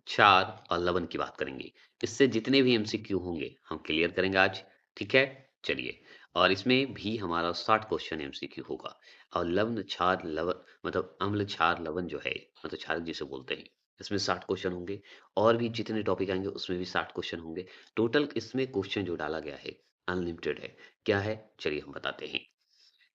क्षार और लवण की बात करेंगे। इससे जितने भी एमसीक्यू होंगे हम क्लियर करेंगे आज, ठीक है? चलिए, और इसमें भी हमारा 60 क्वेश्चन एमसीक्यू होगा। और लवण, क्षार, लवण मतलब अम्ल, क्षार, लवण जो है मतलब क्षारक जिसे बोलते हैं, इसमें 60 क्वेश्चन होंगे। और भी जितने टॉपिक आएँगे उसमें भी 60 क्वेश्चन होंगे। टोटल इसमें क्वेश्चन जो डाला गया है अनलिमिटेड है। क्या है? चलिए हम बताते हैं।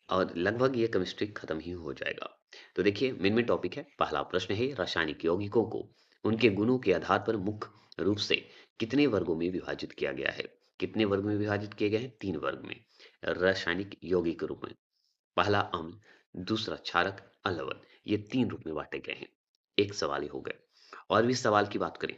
और लगभग ये केमिस्ट्री खत्म ही हो जाएगा। तो देखिए मेन टॉपिक है। पहला प्रश्न है रासायनिक यौगिकों को उनके गुणों के आधार पर मुख्य रूप से कितने वर्गों में विभाजित किया गया है? कितने वर्ग में विभाजित किए गए हैं? 3 वर्ग में। रासायनिक यौगिक रूप में। पहला अम्ल, दूसरा क्षारक, लवण। ये 3 रूप में बाँटे गए हैं। एक सवाल ये हो गए। और भी सवाल की बात करें,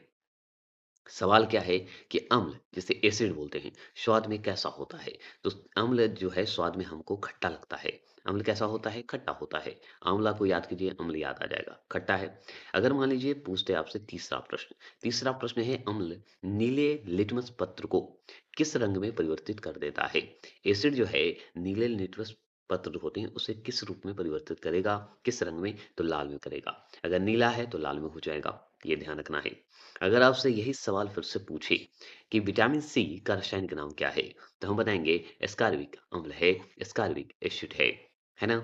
सवाल क्या है कि अम्ल जिसे एसिड बोलते हैं, स्वाद में कैसा होता है? तो अम्ल जो है स्वाद में हमको खट्टा लगता है। अम्ल कैसा होता है? खट्टा होता है। आंवला को याद कीजिए, अम्ल याद आ जाएगा, खट्टा है। अगर मान लीजिए पूछते हैं आपसे तीसरा प्रश्न। तीसरा प्रश्न है अम्ल नीले लिटमस पत्र को किस रंग में परिवर्तित कर देता है? एसिड जो है नीले लिटमस पत्र जो होते हैं उसे किस रूप में परिवर्तित करेगा? किस रंग में? तो लाल में करेगा। अगर नीला है तो लाल में हो जाएगा। ये ध्यान रखना है। अगर आपसे यही सवाल फिर से पूछे कि विटामिन सी का रासायनिक नाम क्या है? तो हम बताएँगे एस्कॉर्बिक अम्ल है, एस्कॉर्बिक एसिड है ना?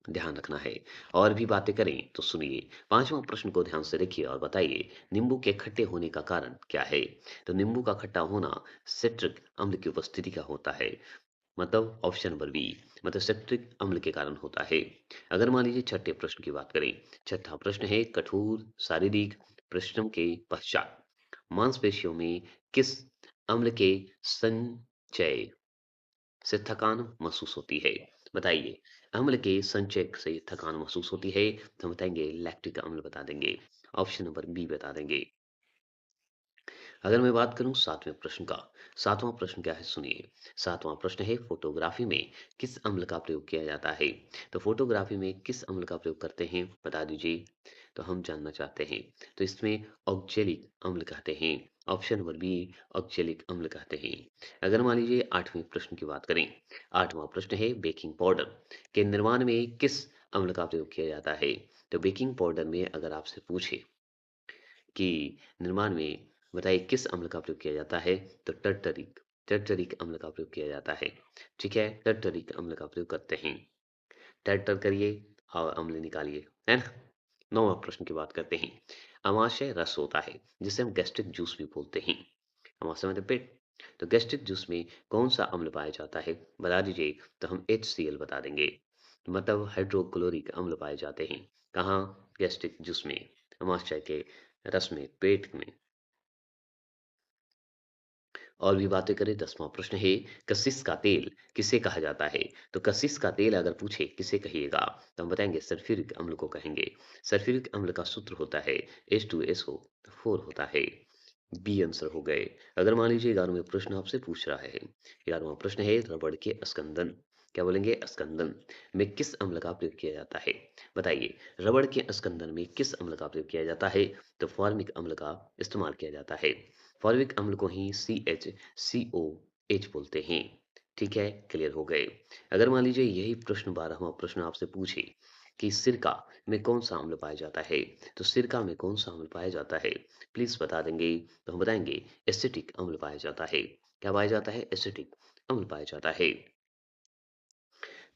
ध्यान रखना है। और भी बातें करें तो सुनिए, 5वां प्रश्न को ध्यान से देखिए और बताइए नींबू के खट्टे होने का कारण क्या है? तो नींबू का खट्टा होना सिट्रिक अम्ल की उपस्थिति का होता है। मतलब ऑप्शन नंबर बी, मतलब सिट्रिक अम्ल के कारण होता है। अगर मान लीजिए छठे प्रश्न की बात करें, छठा प्रश्न है कठोर शारीरिक परिश्रम के पश्चात मांसपेशियों में किस अम्ल के संचय से थकान महसूस होती है? बताइए। अम्ल के संचय से थकान महसूस होती है तो हम बताएंगे लैक्टिक अम्ल बता देंगे। ऑप्शन नंबर बी बता देंगे। अगर मैं बात करूं सातवें प्रश्न का, सातवां प्रश्न क्या है सुनिए। सातवां प्रश्न है फोटोग्राफी में किस अम्ल का प्रयोग किया जाता है? तो फोटोग्राफी में किस अम्ल का प्रयोग करते हैं बता दीजिए। तो हम जानना चाहते हैं। तो इसमें ऑक्जेलिक अम्ल कहते हैं। ऑप्शन नंबर बी, ऑक्जेलिक अम्ल कहते हैं। अगर मान लीजिए आठवें प्रश्न की बात करें, आठवां प्रश्न है बेकिंग पाउडर के निर्माण में किस अम्ल का प्रयोग किया जाता है? तो बेकिंग पाउडर में अगर आपसे पूछे कि निर्माण में बताइए किस अम्ल का प्रयोग किया जाता है? तो टर्टरिक टर्टरिक अम्ल का प्रयोग किया जाता है। ठीक है, टर्टरिक अम्ल का प्रयोग करते हैं। टर्टर करिए और अम्ल निकालिए, है ना? 9वां प्रश्न की बात करते हैं। अमाशय रस होता है जिसे हम गैस्ट्रिक जूस भी बोलते हैं। अमाशय मतलब पेट। तो गैस्ट्रिक जूस में कौन सा अम्ल पाया जाता है? बता दीजिए। तो हम HCl बता देंगे। मतलब हाइड्रोक्लोरिक अम्ल पाए जाते हैं। कहाँ? गैस्ट्रिक जूस में, अमाशय के रस में, पेट में। और भी बातें करें, 10वां प्रश्न है कशिश का तेल किसे कहा जाता है? तो कशिश का तेल अगर पूछे किसे कहिएगा तो हम बताएंगे सल्फ्यूरिक अम्ल को कहेंगे। सल्फ्यूरिक अम्ल का सूत्र होता है H2SO4 होता है। बी आंसर हो गए। अगर मान लीजिए 11वां प्रश्न आपसे पूछ रहा है, 11वां प्रश्न है रबड़ के स्कंदन, क्या बोलेंगे? स्कंदन में किस अम्ल का प्रयोग किया जाता है? बताइए। रबड़ के स्कंदन में किस अम्ल का प्रयोग किया जाता है? तो फॉर्मिक अम्ल का इस्तेमाल किया जाता है। फॉर्मिक अम्ल को ही CHCOH बोलते हैं। ठीक है, क्लियर हो गए। अगर मान लीजिए यही प्रश्न 12वां प्रश्न आपसे पूछे कि सिरका में कौन सा अम्ल पाया जाता है? तो सिरका में कौन सा अम्ल पाया जाता है? प्लीज बता देंगे। तो हम बताएंगे एसिटिक अम्ल पाया जाता है। क्या पाया जाता है? एसिटिक अम्ल पाया जाता है।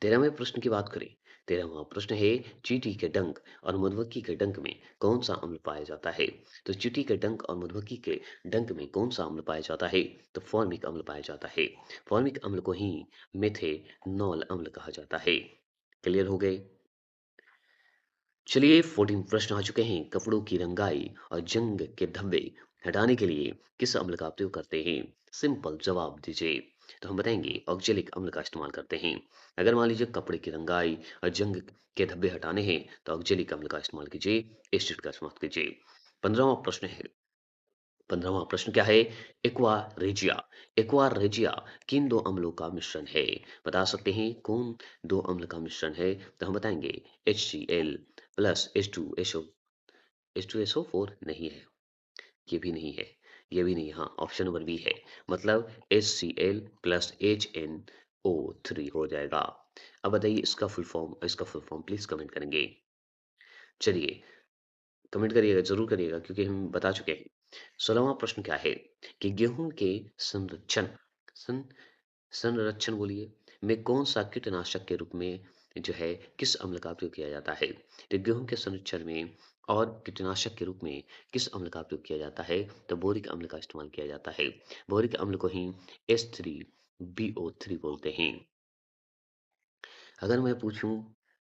13वें प्रश्न की बात करें, 13वां प्रश्न है चींटी के डंक और मधुमक्खी के डंक में कौन सा अम्ल पाया जाता है? तो चींटी के डंक और मधुमक्खी के डंक में कौन सा अम्ल पाया जाता है? तो फॉर्मिक अम्ल पाया जाता है। फॉर्मिक अम्ल को ही मेथेनॉल अम्ल कहा जाता है। क्लियर हो गए? चलिए 14 प्रश्न आ चुके हैं। कपड़ों की रंगाई और जंग के धब्बे हटाने के लिए किस अम्ल का प्रयोग करते हैं? सिंपल जवाब दीजिए। तो हम बताएंगे ऑक्जेलिक अम्ल का इस्तेमाल करते हैं। अगर मान लीजिए कपड़े की रंगाई और जंग के धब्बे हटाने हैं तो ऑक्जेलिक अम्ल का इस्तेमाल कीजिए, एसिड का इस्तेमाल कीजिए। 15वां प्रश्न है, 15वां प्रश्न क्या है? Aqua regia. एक्वा रेजिया किन दो अम्लों का मिश्रण है? बता सकते हैं कौन दो अम्ल का मिश्रण है? तो हम बताएंगे HCl प्लस H2SO4 नहीं है, ये भी नहीं है, ये भी नहीं। हाँ, ऑप्शन नंबर बी है। मतलब HCl प्लस HNO3 हो जाएगा। अब बताइए इसका फुल फॉर्म प्लीज कमेंट करेंगे। चलिए, कमेंट करिएगा, ज़रूर करिएगा क्योंकि हम बता चुके हैं। 16वां प्रश्न क्या है कि गेहूँ के संरक्षण सं संरक्षण बोलिए में कौन-सा कीटनाशक के रूप में जो है किस अम्ल का प्रयोग किया जाता है? तो गेहूँ के संरक्षण में और कीटनाशक के रूप में किस अम्ल का प्रयोग किया जाता है? तो बोरिक अम्ल का इस्तेमाल किया जाता है। बोरिक अम्ल को ही H3BO3 बोलते हैं। अगर मैं पूछूं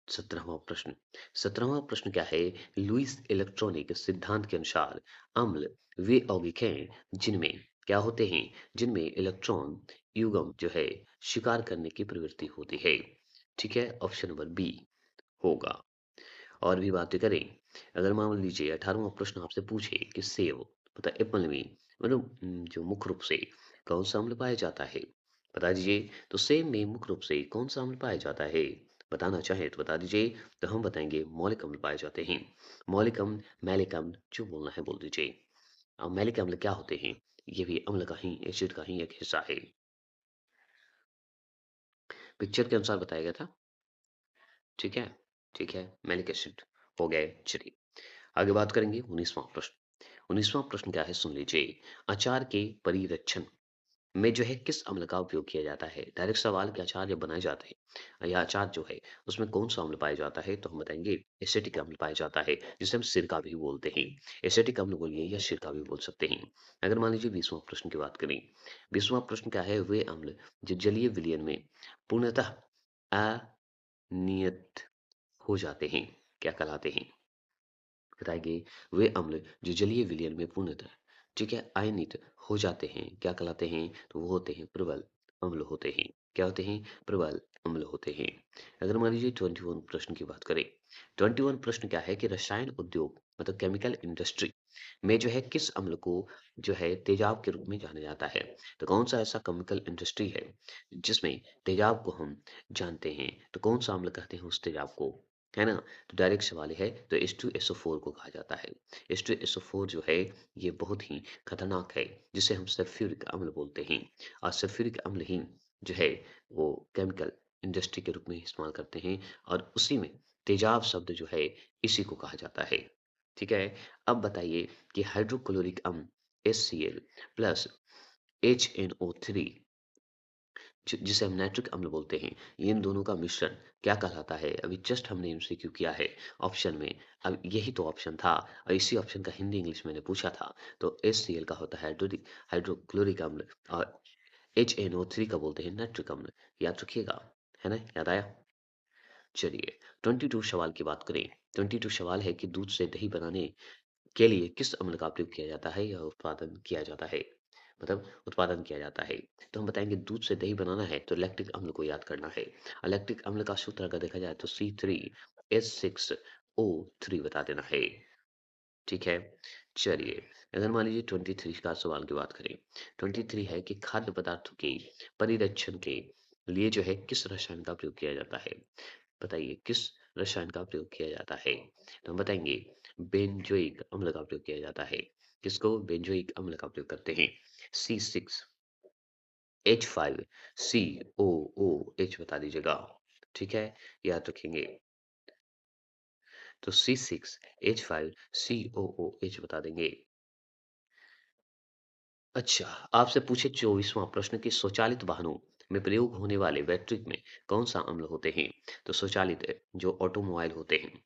17वां प्रश्न 17वां प्रश्न क्या है लुईस इलेक्ट्रॉनिक सिद्धांत के अनुसार अम्ल वे यौगिक हैं जिनमें क्या होते हैं जिनमें इलेक्ट्रॉन युग्म जो है शिकार करने की प्रवृत्ति होती है ठीक है ऑप्शन नंबर बी होगा और भी बातें करें अगर मान लीजिए 18वां प्रश्न आपसे पूछे कि सेब मतलब एप्पल में मतलब जो मुख्य रूप से कौन सा अम्ल पाया जाता है बता दीजिए तो सेब में मुख्य रूप से कौन सा अम्ल पाया जाता है बताना चाहें तो बता दीजिए तो हम बताएंगे मौलिक अम्ल पाए जाते हैं मौलिक अम्ल मैलिक अम्ल जो बोलना है बोल दीजिए अब मैलिक अम्ल क्या होते हैं ये भी अम्ल का ही एसिड का ही एक हिस्सा है पिक्चर के अनुसार बताया गया था ठीक है मैलिक एसिड हो गए चलिए आगे बात करेंगे 19वां प्रश्न 19वां प्रश्न क्या है सुन लीजिए अचार के परिरक्षण में जो है किस अम्ल का उपयोग किया जाता है डायरेक्ट सवाल के अचार जब बनाए जाते हैं या अचार जो है उसमें कौन सा अम्ल पाया जाता है तो हम बताएंगे एसिटिक अम्ल पाया जाता है जिसे हम सिरका भी बोलते हैं एसिटिक अम्ल बोलिए या सिरका भी बोल सकते हैं अगर मान लीजिए 20वां प्रश्न की बात करें 20वां प्रश्न क्या है वे अम्ल जो जलीय विलयन में पूर्णतः अनियत हो जाते हैं क्या कहलाते हैं बताएंगे वे अम्ल जो जलीय विलयन में पूर्णतः ठीक है आयनित हो जाते हैं क्या कहलाते हैं तो वो होते हैं प्रबल अम्ल होते हैं क्या होते हैं प्रबल अम्ल होते हैं अगर मान लीजिए 21 प्रश्न की बात करें 21 प्रश्न क्या है कि रसायन उद्योग मतलब केमिकल इंडस्ट्री में जो है किस अम्ल को जो है तेजाब के रूप में जाना जाता है तो कौन सा ऐसा केमिकल इंडस्ट्री है जिसमें तेजाब को हम जानते हैं तो कौन सा अम्ल कहते हैं उस तेजाब को है ना तो डायरेक्ट सवाल है तो H2SO4 को कहा जाता है H2SO4 जो है ये बहुत ही खतरनाक है जिसे हम सल्फ्यूरिक अम्ल बोलते हैं और सल्फ्यूरिक अम्ल ही जो है वो केमिकल इंडस्ट्री के रूप में इस्तेमाल करते हैं और उसी में तेजाब शब्द जो है इसी को कहा जाता है ठीक है अब बताइए कि हाइड्रोक्लोरिक अम्ल HCl प्लस HNO3 जिसे हम नाइट्रिक अम्ल बोलते हैं ये इन दोनों का मिश्रण क्या कहलाता है अभी जस्ट हमने एमसीक्यू किया है ऑप्शन में अब यही तो ऑप्शन था और इसी ऑप्शन का हिंदी इंग्लिश मैंने पूछा था तो HCl का होता है हाइड्रोक्लोरिक अम्ल और HNO3 का बोलते हैं नाइट्रिक अम्ल याद रखिएगा है ना याद आया चलिए 22 सवाल की बात करें 22 सवाल है कि दूध से दही बनाने के लिए किस अम्ल का प्रयोग किया जाता है या उत्पादन किया जाता है मतलब उत्पादन किया जाता है तो हम बताएंगे दूध से दही बनाना है तो लैक्टिक अम्ल को याद करना है लैक्टिक अम्ल का सूत्र अगर देखा जाए तो C3H6O3 बता देना है ठीक है चलिए अगर मान लीजिए 23 का सवाल की बात करें 23 है कि खाद्य पदार्थों के परिरक्षण के लिए जो है किस रसायन का प्रयोग किया जाता है बताइए किस रसायन का प्रयोग किया जाता है तो हम बताएंगे बेंजोइक अम्ल का प्रयोग किया जाता है किसको बेंजोइक अम्ल का प्रयोग करते हैं C6H5COOH बता दीजिएगा ठीक है याद रखेंगे तो C6H5COOH बता देंगे अच्छा, आपसे पूछे 24वां प्रश्न कि स्वचालित वाहनों में प्रयोग होने वाले बैटरी में कौन-सा अम्ल होते हैं? तो स्वचालित जो ऑटोमोबाइल होते हैं,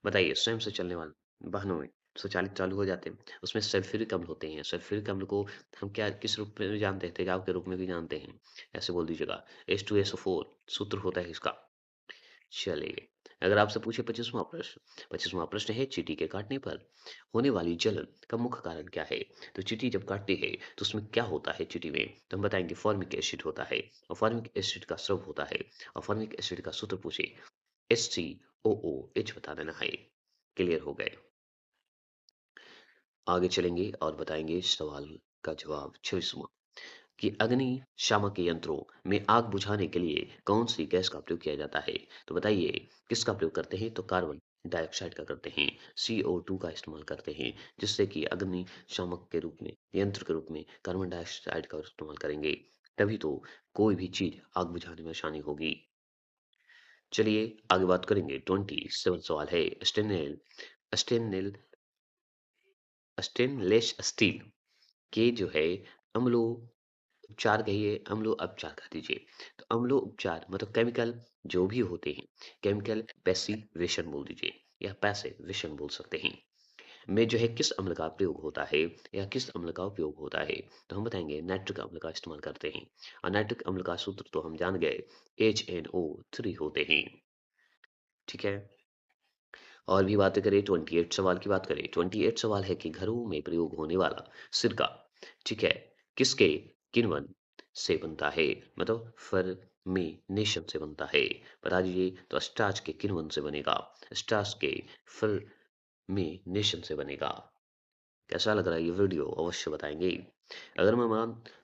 बताइए स्वयं से चलने वाले वाहनों में स्वचालित चालू हो जाते हैं, उसमें सल्फ्यूरिक अम्ल होते हैं। सल्फ्यूरिक अम्ल को हम क्या किस रूप में भी जानते हैं? तेजाब के रूप में भी जानते हैं। ऐसे बोल दीजिएगा H2SO4 सूत्र होता है इसका। चलिए, अगर आपसे पूछे 25वां प्रश्न है चींटी के काटने पर होने वाली जलन का मुख्य कारण क्या है? तो चींटी जब काटती है तो उसमें क्या होता है चींटी में? तो हम बताएँगे फॉर्मिक एसिड होता है और फॉर्मिक एसिड का स्राव होता है और फॉर्मिक एसिड का सूत्र पूछे HCOOH बता देना है। क्लियर हो गए। आगे चलेंगे और बताएँगे सवाल का जवाब 26वां कि अग्निशामक यंत्रों में आग बुझाने के लिए कौन-सी गैस का प्रयोग किया जाता है? तो बताइए किसका प्रयोग करते हैं? तो कार्बन डाइऑक्साइड का करते हैं, CO2 का इस्तेमाल करते हैं, जिससे कि अग्निशामक के रूप में, यंत्र के रूप में कार्बन डाइऑक्साइड का इस्तेमाल करेंगे, तभी तो कोई भी चीज़ आग बुझाने में आसानी होगी। चलिए आगे बात करेंगे 27 सवाल है स्टेनलेस स्टेनलेस स्टील के जो है अम्लों उपचार कहिए, अम्लों उपचार कह दीजिए। तो अम्लों उपचार मतलब केमिकल जो भी होते हैं, केमिकल पैसिवेशन बोल दीजिए या पैसिवेशन बोल सकते हैं। में जो है किस अम्ल का प्रयोग होता है या किस अम्ल का उपयोग होता है? तो हम बताएँगे नाइट्रिक अम्ल का इस्तेमाल करते हैं और नाइट्रिक अम्ल का सूत्र तो हम जान गए HNO3 होते हैं, ठीक है? और भी बातें करें 28 सवाल की बात करें, 28 सवाल है कि घरों में प्रयोग होने वाला सिरका, ठीक है, किसके किण्वन से बनता है? मतलब फर्मेनेशन से बनता है। बता दीजिए तो स्टार्च के किण्वन से बनेगा, स्टार्च के फर्मेनेशन से बनेगा। कैसा लग रहा है ये वीडियो अवश्य बताएंगे। अगर मैं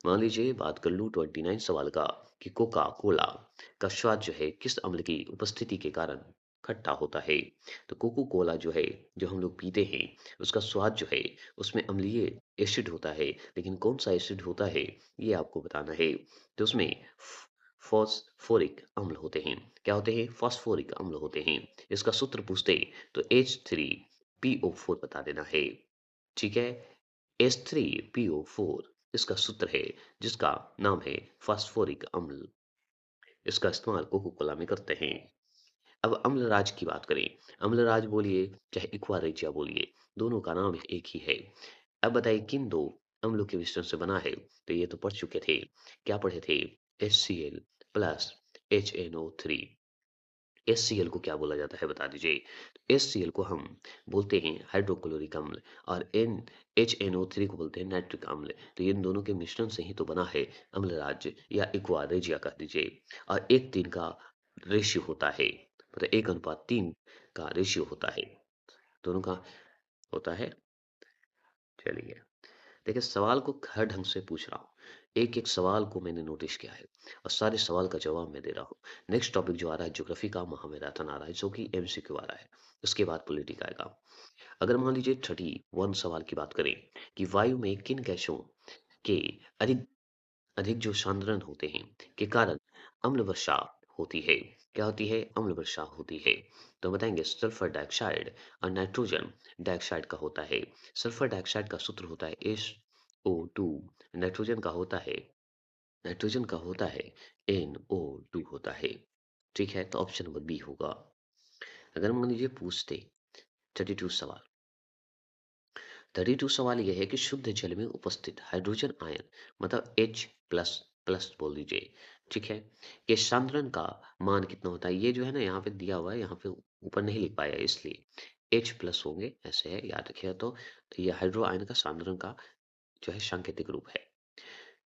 मान लीजिए बात कर लूँ 29 सवाल का कि कोका कोला का स्वाद जो है किस अम्ल की उपस्थिति के कारण खट्टा होता है। तो कोको कोला जो है जो हम लोग पीते हैं उसका स्वाद जो है उसमें अम्लीय एसिड होता है, लेकिन कौन सा एसिड होता है ये आपको बताना है। तो उसमें फॉस्फोरिक अम्ल होते हैं। क्या होते हैं? फॉस्फोरिक अम्ल होते हैं। इसका सूत्र पूछते तो H3PO4 बता देना है, ठीक है? H3PO4 इसका सूत्र है जिसका नाम है फास्फोरिक अम्ल। इसका इस्तेमाल कोको कोला में करते हैं। अब अम्लराज की बात करें, अम्लराज बोलिए चाहे एक्वा बोलिए, दोनों का नाम एक ही है। अब बताइए किन दो अम्लों के मिश्रण से बना है? तो ये तो पढ़ चुके थे। क्या पढ़े थे? HCl plus HNO3। HCl को क्या बोला जाता है बता दीजिए? HCl को हम बोलते हैं हाइड्रोक्लोरिक अम्ल और एन HNO3 को बोलते हैं नाइट्रिक अम्ल। तो इन दोनों के मिश्रण से ही तो बना है अम्लराज या एक्वा रेजिया कह दीजिए। और 1:3 का रेशियो होता है, मतलब 1:3 का रेशियो होता है। दोनों का होता है। चलिए, देखिए सवाल को हर ढंग से पूछ रहा हूँ। एक-एक सवाल को मैंने नोटिस किया है और सारे सवाल का जवाब मैं दे रहा हूँ। नेक्स्ट टॉपिक जो आ रहा है ज्योग्राफी का महामैराथन आ रहा है जो कि MCQ आ रहा है। उसके बाद पॉलिटी का आएगा। अगर मान लीजिए 31 सवाल की बात करें कि वायु में किन गैसों के अधिक अधिक जो सांद्रण होते हैं के कारण अम्ल वर्षा होती है। क्या होती है? अम्ल वर्षा होती है। तो बताएंगे सल्फर डाइऑक्साइड और नाइट्रोजन डाइऑक्साइड का होता है। सल्फर डाइऑक्साइड का सूत्र होता है SO2। नाइट्रोजन का होता है नाइट्रोजन का होता है NO2 होता है। ठीक है, तो ऑप्शन नंबर बी होगा। अगर मान लीजिए पूछते 32 सवाल 32 सवाल यह है कि शुद्ध जल में उपस्थित हाइड्रोजन आयन मतलब H प्लस प्लस बोल दीजिए, ठीक है, कि सांद्रण का मान कितना होता है? ये जो है ना यहाँ पे दिया हुआ है, यहाँ पे ऊपर नहीं लिख पाया इसलिए H प्लस होंगे, ऐसे है याद रखिएगा। तो ये हाइड्रो आयन का सांद्रण का जो है सांकेतिक रूप है।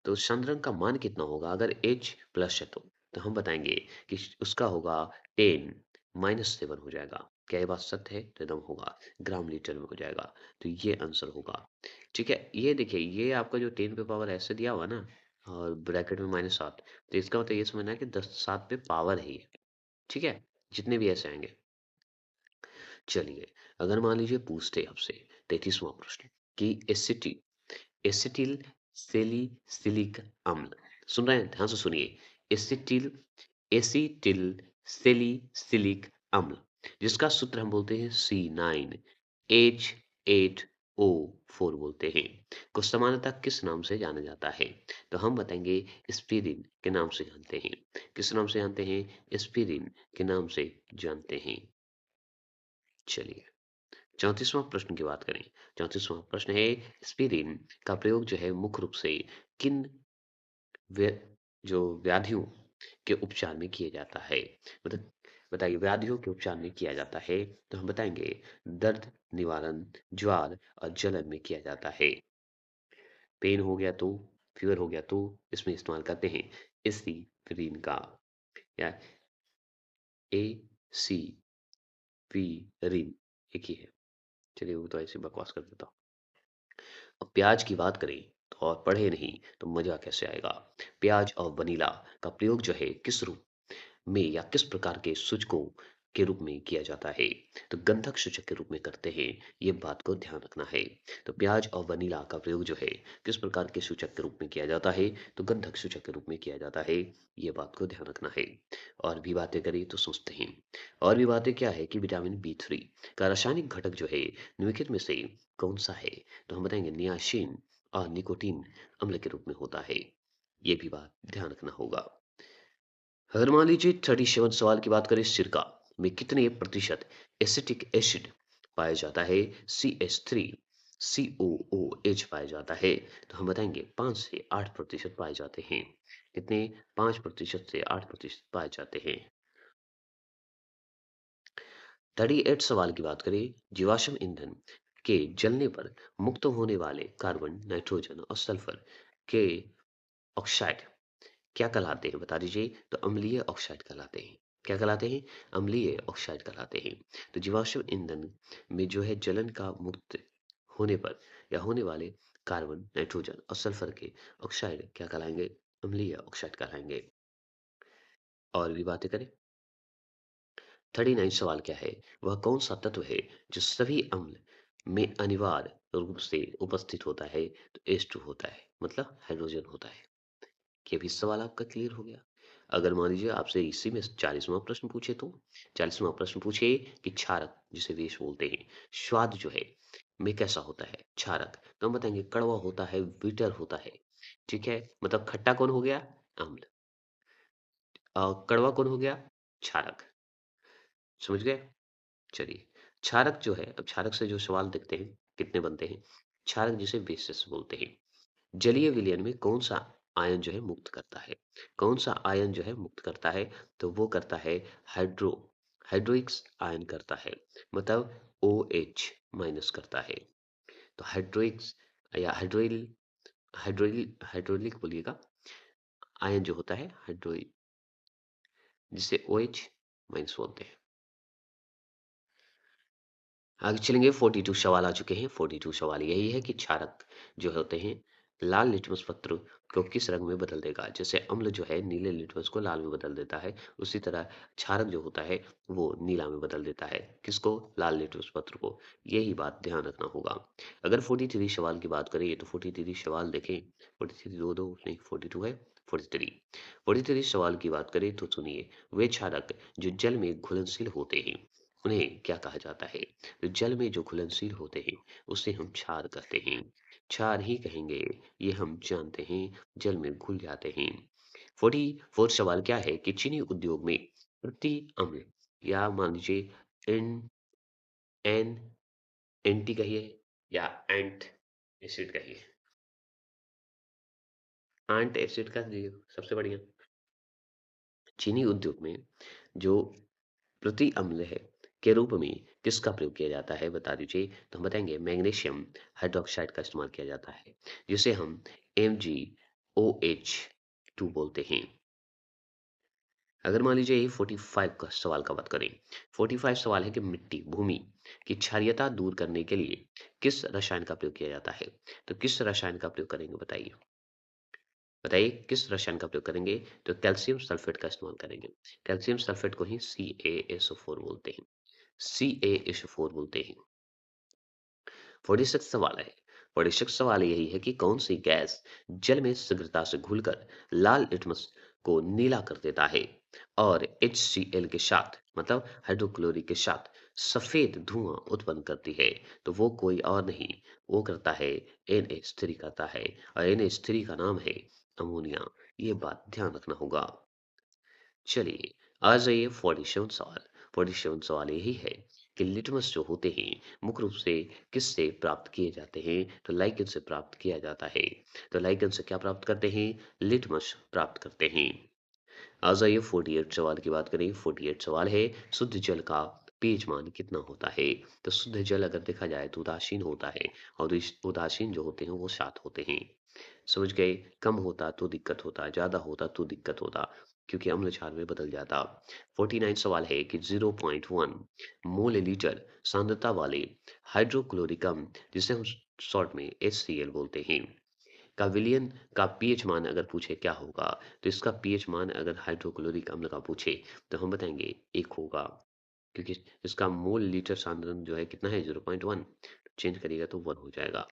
तो सांद्रण का मान कितना होगा अगर H प्लस है तो हम बताएंगे कि उसका होगा 10 - 7 हो जाएगा। क्या ये बात सत्य है? तो एकदम होगा, ग्राम लीटर में हो जाएगा। तो ये आंसर होगा, ठीक है। ये देखिए ये आपका जो 10 पे पावर ऐसे दिया हुआ ना और ब्रैकेट में -7, तो इसका मतलब ये समझना है कि 7 पे पावर है ये, ठीक है, जितने भी ऐसे आएंगे। चलिए, अगर मान लीजिए पूछते आपसे 33वां प्रश्न कि एसिटिल सैलिसिलिक अम्ल, सुन रहे हैं? ध्यान से सुनिए। एसिटिल एसिटिल सैलिसिलिक अम्ल जिसका सूत्र हम बोलते हैं C9H8O4 बोलते हैं, को सामान्यतः किस नाम से जाना जाता है? तो हम बताएंगे एस्पिरिन के नाम से जानते हैं। किस नाम से जानते हैं? एस्पिरिन के नाम से जानते हैं। चलिए, 34वां प्रश्न की बात करें। 34वां प्रश्न है एस्पिरिन का प्रयोग जो है मुख्य रूप से किन व्य जो व्याधियों के उपचार में किया जाता है? मतलब बताइए व्याधियों के उपचार में किया जाता है, तो हम बताएँगे दर्द निवारण, ज्वार और जलन में किया जाता है। पेन हो गया तो, फीवर हो गया तो इसमें इस्तेमाल करते हैं एस्पिरिन का या एसिपिरिन एक ही है। चलिए वो तो ऐसे बकवास कर देता हूँ। अब प्याज की बात करें तो और पढ़े नहीं तो मजा कैसे आएगा? प्याज और वनीला का प्रयोग जो है किस रूप में या किस प्रकार के सूचकों के रूप में किया जाता है, तो गंधक सूचक के रूप में करते हैं, ये बात को ध्यान रखना है। तो प्याज और वनीला का प्रयोग जो है किस प्रकार के सूचक के रूप में किया जाता है, तो गंधक सूचक के रूप में किया जाता है, ये बात को ध्यान रखना है। और भी बातें करें तो सोचते हैं। और भी बातें क्या है कि विटामिन B3 का रासायनिक घटक जो है निम्नलिखित में से कौन सा है, तो हम बताएंगे नियासिन और निकोटीन अम्ल के रूप में होता है, ये भी बात ध्यान रखना होगा। अगर मान लीजिए 37 सवाल की बात करें, सिरका में कितने प्रतिशत एसिटिक एसिड पाया जाता है, CH3 COOH पाया जाता है, तो हम बताएंगे 5 से 8% पाए जाते हैं। कितने? 5% से 8% पाए जाते हैं। 38 सवाल की बात करें, जीवाश्म ईंधन के जलने पर मुक्त होने वाले कार्बन, नाइट्रोजन और सल्फर के ऑक्साइड क्या कहलाते हैं, बता दीजिए? तो अम्लीय ऑक्साइड कहलाते हैं। क्या कहलाते हैं? अम्लीय ऑक्साइड कहलाते हैं। तो जीवाश्म ईंधन में जो है जलन का मुक्त होने पर या होने वाले कार्बन, नाइट्रोजन और सल्फर के ऑक्साइड क्या कहलाएंगे? अम्लीय ऑक्साइड कहलाएंगे। और भी बातें करें। 39 सवाल क्या है? वह कौन सा तत्व है जो सभी अम्ल में अनिवार्य रूप से उपस्थित होता है? तो H2 होता है, मतलब हाइड्रोजन होता है। ये भी सवाल आपका क्लियर हो गया। अगर मान लीजिए आपसे इसी में 40वां प्रश्न पूछे, तो 40वां प्रश्न पूछे कि क्षारक जिसे विष बोलते हैं, स्वाद जो है में कैसा होता है क्षारक, तो हम बताएंगे कड़वा होता है, बिटर होता है। ठीक है, मतलब खट्टा कौन हो गया? अम्ल। कड़वा कौन हो गया? क्षारक। समझ गए? चलिए, क्षारक जो है, अब क्षारक से जो सवाल देखते हैं कितने बनते हैं। क्षारक जिसे बेसिस बोलते हैं, जलीय विलयन में कौन सा आयन जो है मुक्त करता है? कौन सा आयन जो है मुक्त करता है? तो वो करता है हाइड्रोक्स आयन करता है, मतलब OH माइनस करता है। तो हाइड्रोक्स या हाइड्रोलिक बोलिएगा, आयन जो होता है हाइड्रो, जिसे OH माइनस बोलते हैं। आगे चलेंगे, 42 सवाल आ चुके हैं। 42 सवाल यही है कि क्षारक जो होते हैं लाल लिटमस पत्र को किस रंग में बदल देगा? जैसे अम्ल जो है नीले लिटमस को लाल में बदल देता है, उसी तरह क्षारक जो होता है वो नीला में बदल देता है। किसको? लाल लिटमस पत्र को। यही बात ध्यान रखना होगा। अगर 43 सवाल की बात करें तो 43 सवाल देखें। 43 दो दो नहीं, 42 है। 43 43 सवाल की बात करें तो सुनिए, वे क्षारक जो जल में घुलनशील होते हैं उन्हें क्या कहा जाता है? तो जल में जो घुलनशील होते हैं उसे हम क्षार कहते हैं। क्षार ही कहेंगे, ये हम जानते हैं, जल में घुल जाते हैं। 44 सवाल क्या है कि चीनी उद्योग में प्रति अम्ल या मान लीजिए एन एन एंटी कहिए या एंट एसिड कहिए, एंट एसिड का दिए सबसे बढ़िया। चीनी उद्योग में जो प्रति अम्ल है के रूप में किसका प्रयोग किया जाता है, बता दीजिए? तो हम बताएंगे मैग्नीशियम हाइड्रोक्साइड का इस्तेमाल किया जाता है, जिसे हम MgOH2 बोलते हैं। अगर मान लीजिए ये 45 का सवाल का बात करें, 45 सवाल है कि मिट्टी भूमि की क्षारीयता दूर करने के लिए किस रसायन का प्रयोग किया जाता है? तो किस रसायन का प्रयोग करेंगे, बताइए? बताइए किस रसायन का प्रयोग करेंगे? तो कैल्शियम सल्फेट का इस्तेमाल करेंगे। कैल्शियम सल्फेट को ही CaSO4 बोलते हैं। CaSO4 बोलते हैं। 46 सवाल है। 46 सवाल यही है कि कौन सी गैस जल में शीघ्रता से घुलकर लाल लिटमस को नीला कर देता है और HCl के साथ, मतलब हाइड्रोक्लोरिक के साथ सफेद धुआं उत्पन्न करती है? तो वो कोई और नहीं, वो करता है NH3 करता है, और NH3 का नाम है अमोनिया। ये बात ध्यान रखना होगा। चलिए, आ जाइए 47 सवाल। 47 सवाल यही है कि लिटमस जो होते हैं मुख्य रूप से किससे प्राप्त किए जाते हैं? तो लाइकेन से प्राप्त किया जाता है। तो लाइकेन से क्या प्राप्त करते हैं? लिटमस प्राप्त करते हैं। आ जाइए 48 सवाल की बात करें। 48 सवाल है, शुद्ध जल का पीएच मान कितना होता है? तो शुद्ध जल अगर देखा जाए तो उदासीन होता है, और उदासीन जो होते हैं वो 7 होते हैं। समझ गए? कम होता तो दिक्कत होता, ज़्यादा होता तो दिक्कत होता, क्योंकि अम्ल क्षार में बदल जाता। 49 सवाल है कि 0.1 मोल लीटर सांद्रता वाले हाइड्रोक्लोरिक अम्ल, जिसे हम शॉर्ट में HCl बोलते हैं, का विलयन का पीएच मान अगर पूछे क्या होगा? तो इसका पीएच मान अगर हाइड्रोक्लोरिक अम्ल का पूछे तो हम बताएंगे 1 होगा। क्योंकि इसका मूल लीटर सांद्रण जो है कितना है 0.1, चेंज करिएगा तो 1 हो जाएगा।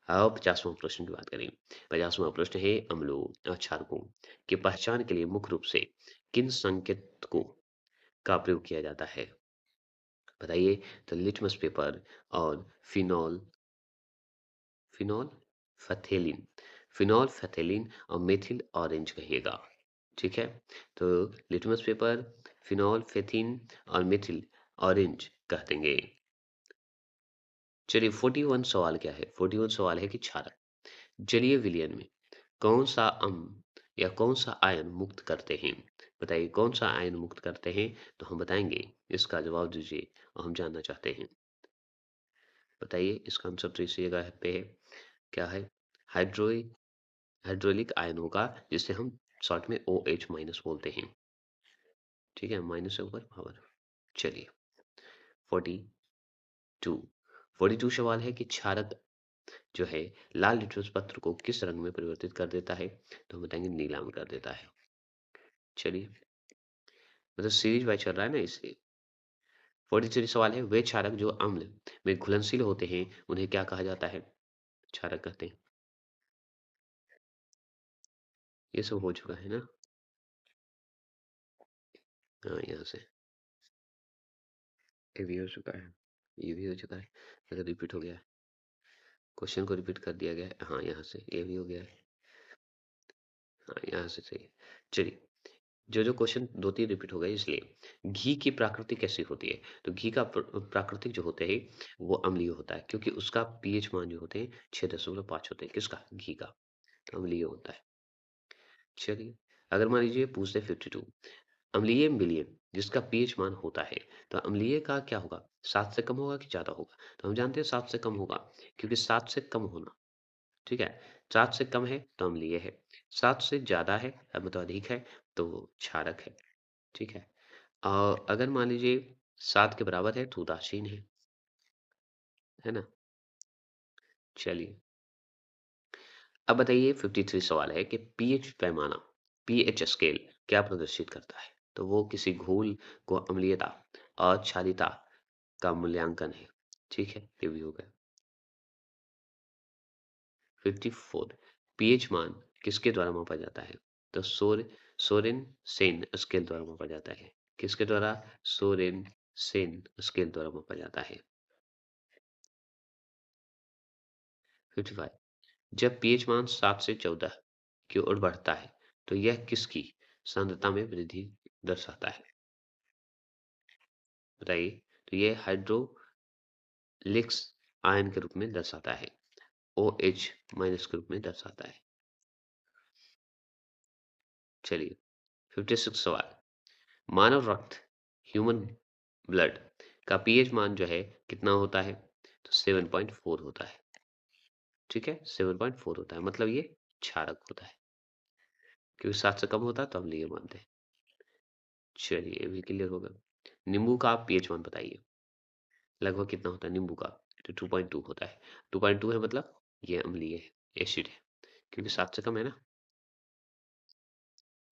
अब 50वां प्रश्न की बात करें। 50वां प्रश्न है अम्लों और क्षारकों की पहचान के लिए मुख्य रूप से किन संकेतकों का प्रयोग किया जाता है? बताइए। तो लिटमस पेपर और फिनॉल फिनॉल फथेलिन फिनॉल फथेलिन और मेथिल ऑरेंज कहिएगा। ठीक है। तो लिटमस पेपर, फिनॉल फेथिन और मेथिल ऑरेंज कह देंगे। चलिए 41 सवाल क्या है? 41 सवाल है कि क्षारक जलीय विलयन में कौन सा अम्ल या कौन सा आयन मुक्त करते हैं? बताइए कौन सा आयन मुक्त करते हैं? तो हम बताएंगे। इसका जवाब दीजिए और हम जानना चाहते हैं। बताइए इसका आंसर तो इसी जगह पे है। क्या है? हाइड्रोई हाइड्रोलिक आयन होगा, जिसे हम शॉर्ट में OH माइनस बोलते हैं। ठीक है, माइनस से ऊपर पावर। चलिए 42 42 सवाल है कि क्षारक जो है लाल लिटमस पत्र को किस रंग में परिवर्तित कर देता है? तो हम बताएंगे नीला में कर देता है। चलिए, मतलब सीरीज वाइज चल रहा है ना इसलिए। 43 सवाल है, वे क्षारक जो अम्ल में घुलनशील होते हैं उन्हें क्या कहा जाता है? क्षारक कहते हैं। ये सब हो चुका है ना? हाँ, यहाँ से ये भी हो चुका है, ये भी हो चुका है। अगर रिपीट हो गया है, क्वेश्चन को रिपीट कर दिया गया है। हाँ, यहाँ से ये भी हो गया है। हाँ, यहाँ से सही है। चलिए, जो क्वेश्चन 2-3 रिपीट हो गए इसलिए। घी की प्रकृति कैसी होती है? तो घी का प्राकृतिक जो होते हैं वो अम्लीय होता है, क्योंकि उसका पीएच मान जो होते हैं 6.5 होते हैं। किसका? घी का। तो अम्लीय होता है। चलिए, अगर मान लीजिए पूछते 52, अम्लीय विलयन जिसका पीएच मान होता है, तो अम्लीय का क्या होगा? 7 से कम होगा कि ज़्यादा होगा? तो हम जानते हैं 7 से कम होगा, क्योंकि 7 से कम होना, ठीक है? 7 से कम है तो अम्लीय है, 7 से ज़्यादा है मतलब अधिक है तो क्षारक है, ठीक है? अगर मान लीजिए 7 के बराबर है तो उदासीन है ना? चलिए, अब बताइए 53 सवाल है कि पीएच पैमाना, पीएच स्केल क्या प्रदर्शित करता है? तो वो किसी घोल को अम्लीयता और क्षारीयता का मूल्यांकन है। ठीक है, ये भी हो गया। 54 पीएच मान किसके द्वारा मापा जाता है? तो सोरेन सेन स्केल द्वारा मापा जाता है। किसके द्वारा? सोरेन सेन स्केल द्वारा मापा जाता है। 55 जब पीएच मान 7 से 14 की ओर बढ़ता है तो यह किसकी सांद्रता में वृद्धि दर्शाता है? बताइए। तो ये हाइड्रोलिक्स आयन के रूप में दर्शाता है, OH माइनस के रूप में दर्शाता है। चलिए 56 सवाल, मानव रक्त ह्यूमन ब्लड का पीएच मान जो है कितना होता है? तो 7.4 होता है। ठीक है, 7.4 होता है, मतलब ये क्षारक होता है, क्योंकि 7 से कम होता है तो अम्लीय मानते हैं। चलिए, ये भी क्लियर होगा। नींबू का पीएच मान बताइए, लगभग कितना होता है नींबू का? तो 2.2 होता है। 2.2 है मतलब ये अम्लीय है, एसिड है, क्योंकि 7 से कम है ना।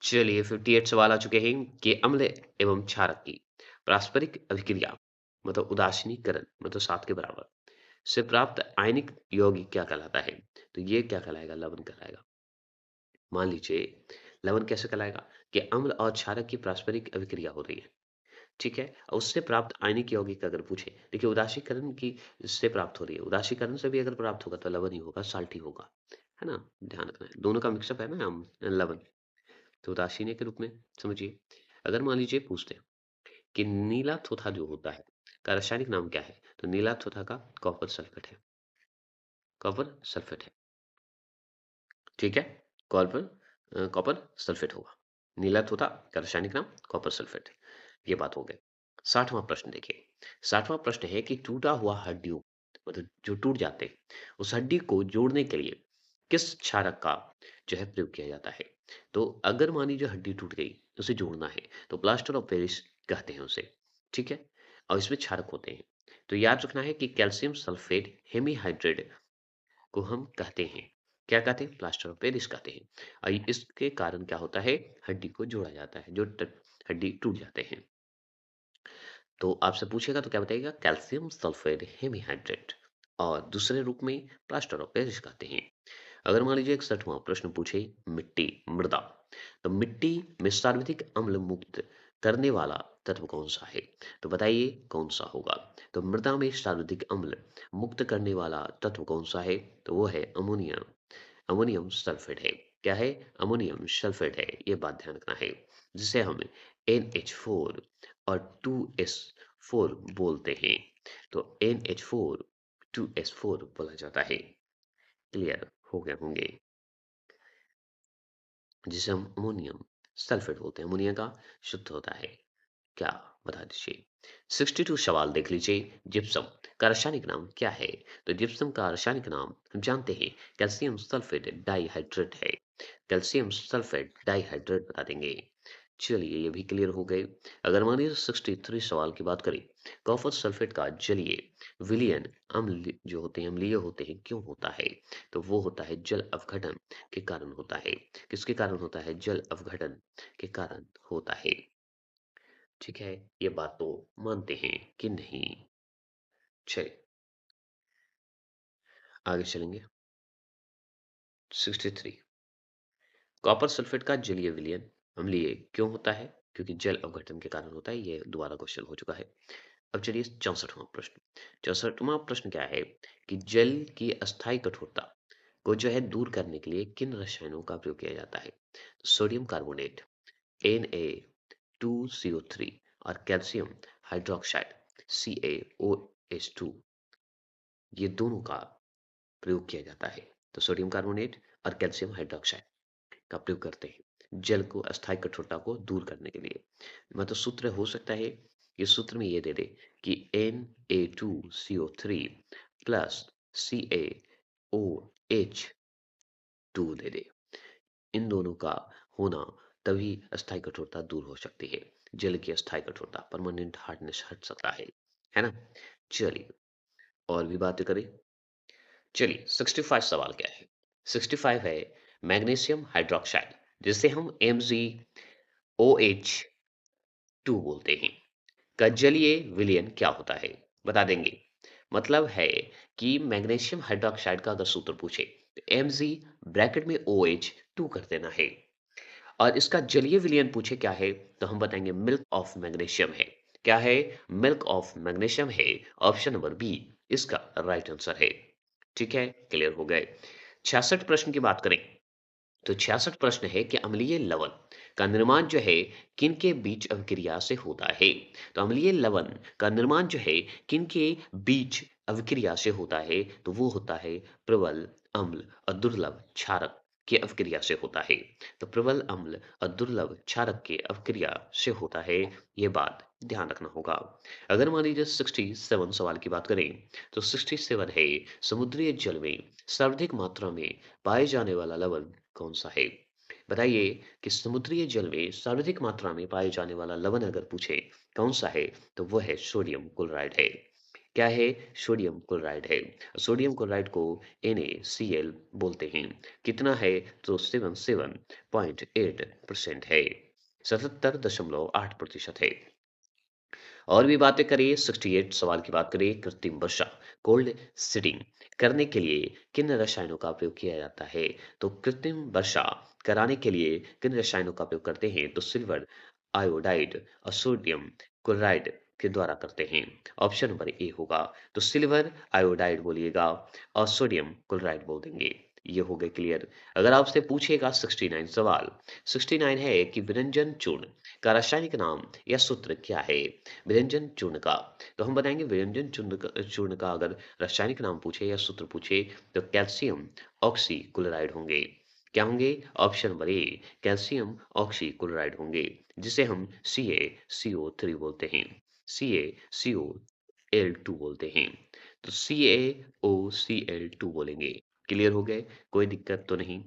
चलिए 58 सवाल आ चुके हैं कि अम्ल एवं क्षारक की पारस्परिक अभिक्रिया मतलब उदासीनीकरण मतलब 7 के बराबर से प्राप्त आयनिक यौगिक क्या कहलाता है? तो ये क्या कहलाएगा? लवण कहलाएगा। मान लीजिए लवण कैसे कहलाएगा कि अम्ल और क्षारक की पारस्परिक अभिक्रिया हो रही है, ठीक है? और उससे प्राप्त आयनिक यौगिक अगर पूछे, देखिए उदासीकरण की इससे प्राप्त हो रही है, उदासीकरण से भी अगर प्राप्त होगा तो लवण ही होगा, साल्ट ही होगा, है ना? ध्यान रखना है, दोनों का मिक्सअप है ना लवण, तो उदासीन के रूप में समझिए। अगर मान लीजिए पूछते हैं कि नीला थोथा जो होता है का रासायनिक नाम क्या है? तो नीला थोथा का कॉपर सल्फेट है, कॉपर सल्फेट है, ठीक है? कॉपर कॉपर सल्फेट होगा। नीला थोथा का रासायनिक नाम कॉपर सल्फेट है। ये बात हो गई। 60वां प्रश्न देखिए। 60वां प्रश्न है कि टूटा हुआ हड्डियों मतलब जो टूट जाते हैं, उस हड्डी को जोड़ने के लिए किस क्षारक का जो है प्रयोग किया जाता है? तो अगर मान लीजिए हड्डी टूट गई, उसे जोड़ना है, तो प्लास्टर ऑफ पेरिस कहते हैं उसे, ठीक है? और इसमें क्षारक होते हैं। तो याद रखना है कि कैल्शियम सल्फेट हेमीहाइड्रेट को हम कहते हैं, क्या कहते हैं? प्लास्टर ऑफ पेरिस कहते हैं। इसके कारण क्या होता है? हड्डी को जोड़ा जाता है, जो हड्डी टूट जाते हैं। तो आपसे पूछेगा तो क्या बताइएगा? कैल्शियम सल्फेट हेमीहाइड्रेट, और दूसरे रूप में प्लास्टर ऑफ पेरिस कहते हैं। अगर मान लीजिए 61वां प्रश्न पूछे, मिट्टी, मृदा, तो मिट्टी में सर्वाधिक अम्ल मुक्त करने वाला तत्व कौन सा है? तो बताइए कौन सा होगा? तो मृदा में सर्वाधिक अम्ल मुक्त करने वाला तत्व कौन सा है? तो वो है अमोनिया, अमोनियम सल्फेट है। क्या है? अमोनियम सल्फेट है। ये बात ध्यान रखना है, जिसे हम NH4 और 2S4 बोलते हैं। तो NH4 2S4 बोला जाता है। क्लियर हो गए होंगे, जिसे हम अमोनियम सल्फेट बोलते हैं। अमोनिया का शुद्ध होता है क्या? बता दीजिए। 62 सवाल देख लीजिए। जिप्सम का रासायनिक नाम क्या है? तो जिप्सम का रासायनिक नाम हम जानते हैं, कैल्शियम सल्फेट डाइहाइड्रेट है। कैल्शियम सल्फेट डाइहाइड्रेट बता देंगे। चलिए ये भी क्लियर हो गए। अगर मान लीजिए 63 सवाल की बात करें, कॉपर सल्फेट का जलीय विलयन अम्ल जो होते हैं, अम्लीय होते हैं, क्यों होता है? तो वो होता है जल अवघटन के कारण होता है। किसके कारण होता है? जल अवघटन के कारण होता है। ठीक है, ये बात तो मानते हैं कि नहीं? चलिए आगे चलेंगे। 63, कॉपर सल्फेट का जलीय विलयन अम्लीय क्यों होता है? क्योंकि जल अवघटन के कारण होता है। ये दोबारा क्वेश्चन हो चुका है। अब चलिए 64वां प्रश्न। 64वां प्रश्न क्या है कि जल की अस्थायी कठोरता को जो है दूर करने के लिए किन रसायनों का प्रयोग किया जाता है? सोडियम कार्बोनेट, Na2CO3 और कैल्शियम हाइड्रोक्साइड CaOH2, ये दोनों का प्रयोग किया जाता है। तो सोडियम कार्बोनेट और कैल्शियम हाइड्रोक्साइड का प्रयोग करते हैं जल को अस्थायी कठोरता को दूर करने के लिए। मतलब सूत्र हो सकता है, ये सूत्र में ये दे दे कि Na2CO3 प्लस CaOH2 दे दे। इन दोनों का होना तभी अस्थायी कठोरता दूर हो सकती है। जल की अस्थायी कठोरता, परमानेंट हार्डनेस हट सकता है ना? चलिए और भी बातें करें। चलिए 65 सवाल क्या है? 65 है मैग्नीशियम हाइड्रॉक्साइड, जिसे हम MgOH2 बोलते हैं, का जलीय विलयन क्या होता है? बता देंगे। मतलब है कि मैग्नीशियम हाइड्रॉक्साइड का अगर सूत्र पूछे तो Mg ब्रैकेट में OH2 कर देना है, और इसका जलीय विलयन पूछे क्या है तो हम बताएंगे मिल्क ऑफ मैग्नीशियम है। क्या है? मिल्क ऑफ मैग्नीशियम है। ऑप्शन नंबर बी इसका राइट आंसर है। ठीक है, क्लियर हो गए। 66 प्रश्न की बात करें तो 66 प्रश्न है कि अम्लीय लवण का निर्माण जो है किनके बीच अभिक्रिया से होता है? तो अम्लीय लवण का निर्माण जो है किनके बीच अभिक्रिया से होता है? तो वो होता है प्रबल अम्ल और दुर्लभ क्षारक की अभिक्रिया से होता है। तो प्रबल अम्ल और दुर्लभ क्षारक की अभिक्रिया से होता है। ये बात ध्यान रखना होगा। अगर मान लीजिए 67 सवाल की बात करें तो 67 है समुद्री जल में सर्वाधिक मात्रा में पाए जाने वाला लवण कौन सा है? बताइए कि समुद्री जल में सर्वाधिक मात्रा में पाए जाने वाला लवण अगर पूछे कौन सा है तो वह है सोडियम क्लोराइड है। क्या है? सोडियम क्लोराइड है। सोडियम क्लोराइड को NaCl बोलते हैं। कितना है? तो 77.8% है। 77.8% है। और भी बातें करिए। 68 सवाल की बात करिए। कृत्रिम वर्षा कोल्ड सीडिंग करने के लिए किन रसायनों का प्रयोग किया जाता है? तो कृत्रिम वर्षा कराने के लिए किन रसायनों का प्रयोग करते हैं? तो सिल्वर आयोडाइड और सोडियम क्लोराइड के द्वारा करते हैं। ऑप्शन नंबर ए होगा। तो सिल्वर आयोडाइड बोलिएगा और सोडियम क्लोराइड बोल देंगे। ये हो गए क्लियर। अगर आपसे पूछेगा 69 सवाल, 69 है कि विरंजन चूर्ण का रासायनिक नाम या सूत्र क्या है? विरंजन चूर्ण का, तो हम बताएंगे विरंजन चूर्ण का अगर रासायनिक नाम पूछे या सूत्र पूछे तो कैल्शियम ऑक्सी क्लोराइड होंगे। क्या होंगे? Option number A calcium oxy chloride होंगे, जिसे हम CaCO3 बोलते हैं। CaCOL2 बोलते हैं। तो CaOCl2 बोलेंगे। क्लियर हो गए? कोई दिक्कत तो नहीं?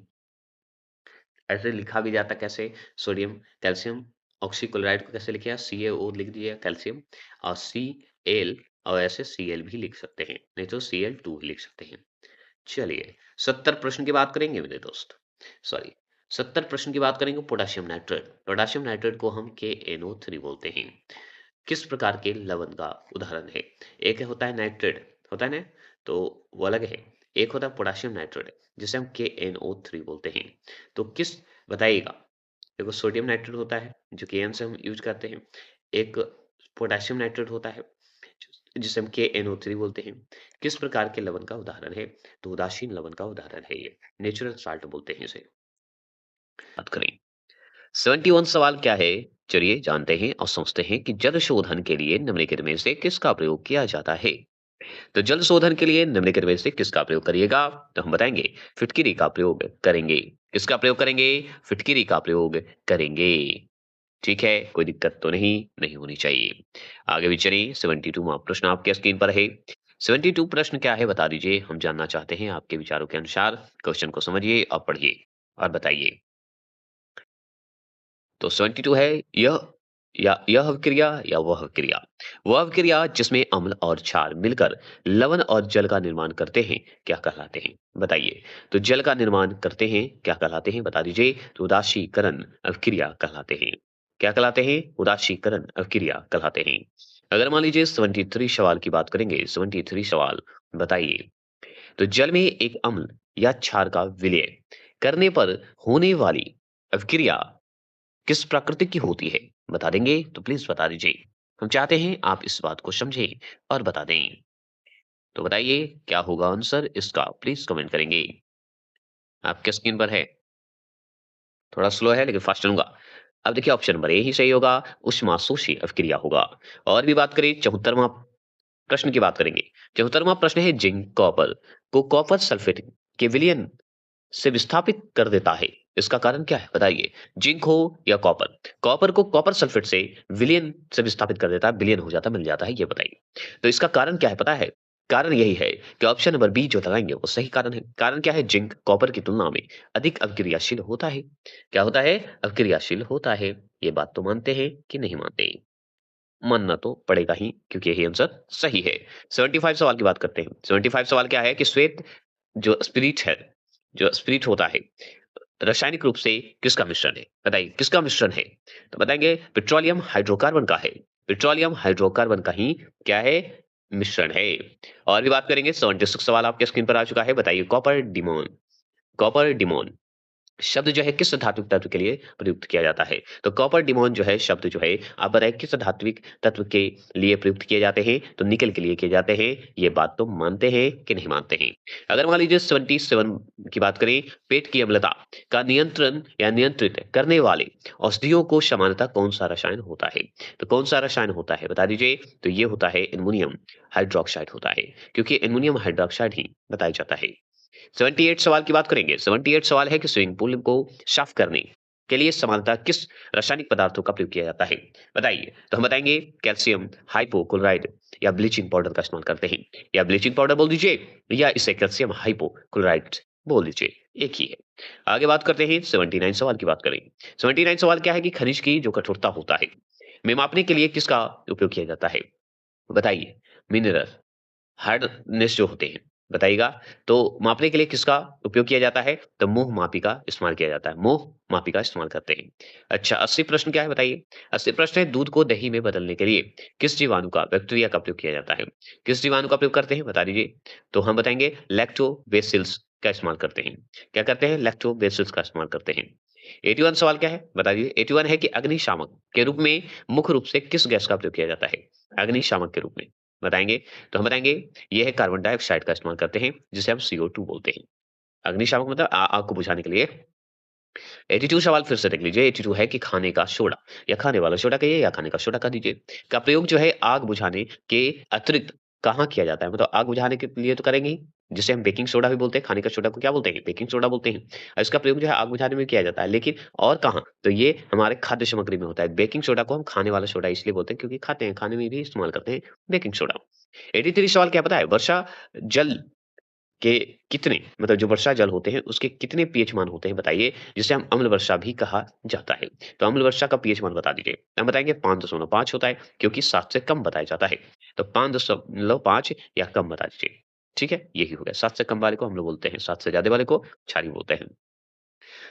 ऐसे लिखा भी जाता कैसे? सोडियम कैल्शियम ऑक्सीक्लोराइड को कैसे लिखे? CaO लिख दिया कैल्शियम, और Cl, और ऐसे Cl भी लिख सकते हैं, नहीं तो Cl2 भी लिख सकते हैं। चलिए 70 प्रश्न की बात करेंगे मेरे दोस्त। सॉरी, 70 प्रश्न की बात करेंगे पोटेशियम नाइट्रेट। पोटेशियम नाइट्रेट को हम KNO3 बोलते हैं। किस प्रकार के लवण का उदाहरण है? एक होता है नाइट्रेट, होता है ना? तो वो अलग है। एक होता है पोटेशियम नाइट्रेट, जिसे हम KNO3 बोलते हैं। तो किस बताइएगा? देखो सोडियम नाइट्रेट होता है, जो Kn से हम यूज़ करते हैं। एक पोटेशियम नाइट्रेट होता है, जिसे हम KNO3 बोलते हैं। किस प्रकार के लवण का उदाहरण है? तो उदासीन लवण का उदाहरण है ये। नेचुरल साल्ट बोलते हैं इसे। बात करें 71 सवाल क्या है? चलिए जानते हैं और समझते हैं कि जल शोधन के लिए निम्नलिखित में से किसका प्रयोग किया जाता है? तो जल शोधन के लिए निम्नलिखित में से किसका प्रयोग करिएगा? तो हम बताएंगे फिटकिरी का प्रयोग करेंगे। किसका प्रयोग करेंगे? फिटकिरी का प्रयोग करेंगे। ठीक है, कोई दिक्कत तो नहीं होनी चाहिए। आगे भी चलिए 72वां प्रश्न आपके स्क्रीन पर है। 72 प्रश्न क्या है बता दीजिए, हम जानना चाहते हैं आपके विचारों के अनुसार। क्वेश्चन को समझिए और पढ़िए और बताइए। तो 72 है यह या यह क्रिया या वह क्रिया। वह क्रिया जिसमें अम्ल और क्षार मिलकर लवण और जल का निर्माण करते हैं, क्या कहलाते हैं? बताइए। तो जल का निर्माण करते हैं, क्या कहलाते हैं? बता दीजिए। तो उदासीकरण अभिक्रिया कहलाते हैं। क्या कहलाते हैं? उदासीकरण अभिक्रिया कहलाते हैं। अगर मान लीजिए 73 सवाल की बात करेंगे, 73 सवाल बताइए। तो जल में एक अम्ल या क्षार का विलय करने पर होने वाली अभिक्रिया किस प्रकृति की होती है? बता देंगे तो प्लीज बता दीजिए। हम चाहते हैं आप इस बात को समझें और बता दें। तो बताइए क्या होगा आंसर इसका? प्लीज कमेंट करेंगे। आपके स्क्रीन पर है। थोड़ा स्लो है लेकिन फास्ट चलूंगा। अब देखिए ऑप्शन नंबर ए ही सही होगा। उष्माशोषी अभिक्रिया होगा। और भी बात करें 74वां प्रश्न की बात करेंगे। 74वां प्रश्न है जिंक कॉपर को कॉपर सल्फेट के विलयन से विस्थापित कर देता है। इसका कारण क्या है? बताइए। जिंक हो या कॉपर, कॉपर को कॉपर सल्फेट से विलयन से विस्थापित कर देता है, विलयन हो जाता है, मिल जाता है, ये बताइए। तो इसका कारण क्या है पता है? कारण यही है कि ऑप्शन नंबर बी जो लगाएंगे वो सही कारण है। कारण क्या है? जिंक कॉपर की तुलना में अधिक अभिक्रियाशील होता है। क्या होता है? अभिक्रियाशील होता है। ये बात तो मानते हैं कि नहीं मानते? मानना तो पड़ेगा ही क्योंकि यही आंसर सही है। 75 सवाल की बात करते हैं। 75 सवाल क्या है कि श्वेत जो स्पिरिट है, जो स्पिरिट होता है, रासायनिक रूप से किसका मिश्रण है? बताइए किसका मिश्रण है? तो बताएंगे पेट्रोलियम हाइड्रोकार्बन का है। पेट्रोलियम हाइड्रोकार्बन का ही क्या है? मिश्रण है। और भी बात करेंगे 76 सवाल आपके स्क्रीन पर आ चुका है। बताइए कॉपर डिमोन शब्द जो है किस धात्विक तत्व के लिए प्रयुक्त किया जाता है? तो कॉपर डिमोन जो है शब्द जो है आप बताइए किस धात्विक तत्व के लिए प्रयुक्त किए जाते हैं? तो निकल के लिए किए जाते हैं। ये बात तो मानते हैं कि नहीं मानते हैं? अगर मान लीजिए 77 की बात करें, पेट की अम्लता का नियंत्रण या नियंत्रित करने वाले औषधियों को सामान्यतः कौन सा रसायन होता है? तो कौन सा रसायन होता है बता दीजिए। तो ये होता है एल्युमिनियम हाइड्रोक्साइड होता है, क्योंकि एल्युमिनियम हाइड्रोक्साइड ही बताया जाता है। 78 सवाल की बात करेंगे। 78 सवाल है कि स्विमिंग पूल को साफ करने के लिए सामान्यतः किस रासायनिक पदार्थों का प्रयोग किया जाता है? बताइए। तो हम बताएंगे कैल्शियम हाइपोक्लोराइड या ब्लीचिंग पाउडर का इस्तेमाल करते हैं। या ब्लीचिंग पाउडर बोल दीजिए या इसे कैल्शियम हाइपोक्लोराइड बोल दीजिए, एक ही है। आगे बात करते हैं 79 सवाल की बात करें। 79 सवाल क्या है कि खनिज की जो कठोरता होता है में मापने के लिए किसका उपयोग किया जाता है? बताइए। मिनरल हार्डनेस जो होते हैं, बताइएगा। तो मापने के लिए किसका उपयोग किया जाता है? तो मोह मापी का इस्तेमाल किया जाता है। मोह मापी का इस्तेमाल करते हैं। अच्छा 80 प्रश्न क्या है बताइए। 80 प्रश्न है दूध को दही में बदलने के लिए किस जीवाणु का बैक्टीरिया का प्रयोग किया जाता है? किस जीवाणु का प्रयोग करते हैं बता दीजिए। तो हम बताएंगे लैक्टोबैसिलस का इस्तेमाल करते हैं। क्या करते हैं? लैक्टोबैसिलस का इस्तेमाल करते हैं। 81 सवाल क्या है बता दीजिए। 81 है कि अग्निशामक के रूप में मुख्य रूप से किस गैस का प्रयोग किया जाता है? अग्निशामक के रूप में बताएंगे। तो हम बताएंगे ये है कार्बन डाइऑक्साइड का इस्तेमाल करते हैं, जिसे हम CO2 बोलते हैं। अग्निशामक मतलब आग को बुझाने के लिए। 82 सवाल फिर से देख लीजिए। 82 है कि खाने का सोडा या खाने वाला सोडा कहिए या खाने का सोडा कह दीजिए का प्रयोग जो है आग बुझाने के अतिरिक्त कहाँ किया जाता है? मतलब आग बुझाने के लिए तो करेंगे ही, जिसे हम बेकिंग सोडा भी बोलते हैं। खाने का सोडा को क्या बोलते हैं? बेकिंग सोडा बोलते हैं। और इसका प्रयोग जो है आग बुझाने में किया जाता है, लेकिन और कहाँ? तो ये हमारे खाद्य सामग्री में होता है। बेकिंग सोडा को हम खाने वाला सोडा इसलिए बोलते हैं क्योंकि खाते हैं, खाने में भी इस्तेमाल करते हैं बेकिंग सोडा। 83 सवाल क्या पता है? वर्षा जल के कितने मतलब जो वर्षा जल होते हैं उसके कितने पीएच मान होते हैं बताइए, जिसे हम अम्ल वर्षा भी कहा जाता है। तो अम्ल वर्षा का पीएच मान बता दीजिए। हम बताएंगे 5.5 होता है, क्योंकि 7 से कम बताया जाता है। तो 5.5 या कम बता दीजिए। ठीक है, यही हो गया। 7 से कम वाले को अम्ल बोलते हैं, 7 से ज्यादा वाले को क्षारीय बोलते हैं।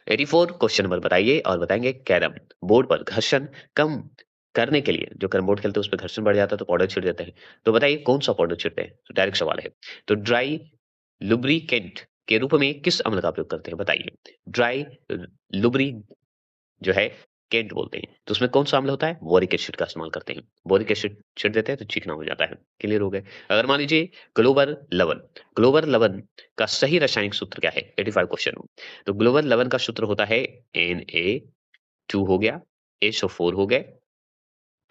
84 क्वेश्चन नंबर बताइए और बताएंगे कैरम बोर्ड पर घर्षण कम करने के लिए जो कैरम बोर्ड खेलते हैं उसपे घर्षण बढ़ जाता है तो पाउडर छिट देते हैं। तो बताइए कौन-सा पाउडर छिड़ते हैं? तो डायरेक्ट सवाल है। तो ड्राई लुब्रिकेंट के रूप में किस अम्ल का प्रयोग करते हैं? बताइए। ड्राई लुब्री जो है केंट बोलते हैं। तो उसमें कौन-सा अम्ल होता है? बोरिक एसिड का इस्तेमाल करते हैं। बोरिक एसिड छिड़ देते हैं तो चिकना हो जाता है। क्लियर हो गए? अगर मान लीजिए ग्लोबल लवण का सही रासायनिक सूत्र क्या है? 85 क्वेश्चन। तो ग्लोबल लवण का सूत्र होता है Na2 हो गया, SO4 हो गए,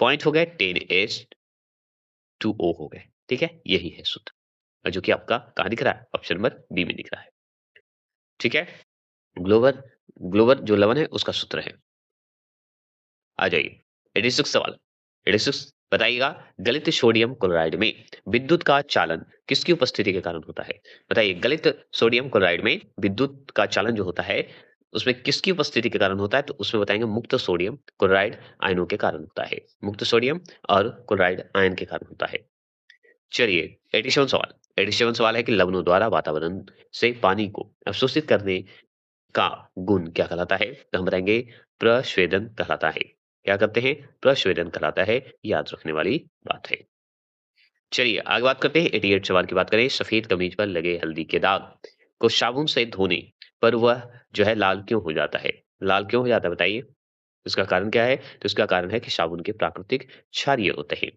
पॉइंट हो गए 10H2O हो गए। ठीक है? यही है सूत्र। और जो कि आपका कहाँ दिख रहा है? ऑप्शन नंबर बी में दिख रहा है। ठीक है? ग्लोबल ग्लोबल जो लवण है उसका सूत्र है। आ जाइए 86 सवाल 86 बताइएगा गलित सोडियम क्लोराइड में विद्युत का चालन किसकी उपस्थिति के कारण होता है? बताइए गलित सोडियम क्लोराइड में विद्युत का चालन जो होता है उसमें किसकी उपस्थिति के कारण होता है? तो उसमें बताएंगे मुक्त सोडियम क्लोराइड आयनों के कारण होता है। मुक्त सोडियम और क्लोराइड आयन के कारण होता है। चलिए 87 सवाल है कि लवणों द्वारा वातावरण से पानी को अवशोषित करने का गुण क्या कहलाता है? तो हम बताएँगे प्रस्वेदन कहलाता है। क्या करते हैं? प्रस्वेदन कहलाता है, याद रखने वाली बात है। चलिए आगे बात करते हैं 88 सवाल की बात करें, सफ़ेद कमीज पर लगे हल्दी के दाग को साबुन से धोने पर वह जो है लाल क्यों हो जाता है? लाल क्यों हो जाता है बताइए? इसका कारण क्या है? तो इसका कारण है कि साबुन के प्राकृतिक क्षारीय होते हैं।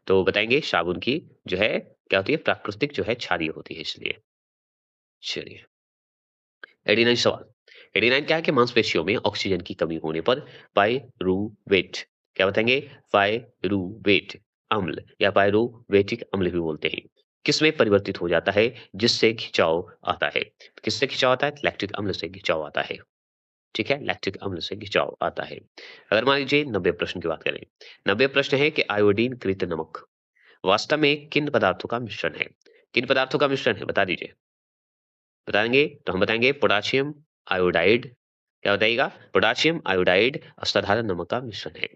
तो बताएँगे साबुन की जो है क्या होती है? प्राकृतिक जो है क्षारीय होती है इसलिए। चलिए 89 सवाल 89 क्या है कि मांसपेशियों में ऑक्सीजन की कमी होने पर पाइरूवेट क्या बताएंगे पाइरूवेट अम्ल या पाइरूवेटिक अम्ल भी बोलते हैं किसमें परिवर्तित हो जाता है जिससे खिंचाव आता है किससे खिंचाव आता है लैक्टिक अम्ल से खिंचाव आता है ठीक है लैक्टिक अम्ल से खिंचाव आता है अगर मान लीजिए 90 प्रश्न की बात करें 90 प्रश्न है कि आयोडीन कृत नमक वास्तव में किन पदार्थों का मिश्रण है किन पदार्थों का मिश्रण है बता दीजिए बताएँगे तो हम बताएँगे पोटेशियम आयोडाइड क्या बताइएगा? पोटेशियम आयोडाइड असाधारण नमक का मिश्रण है।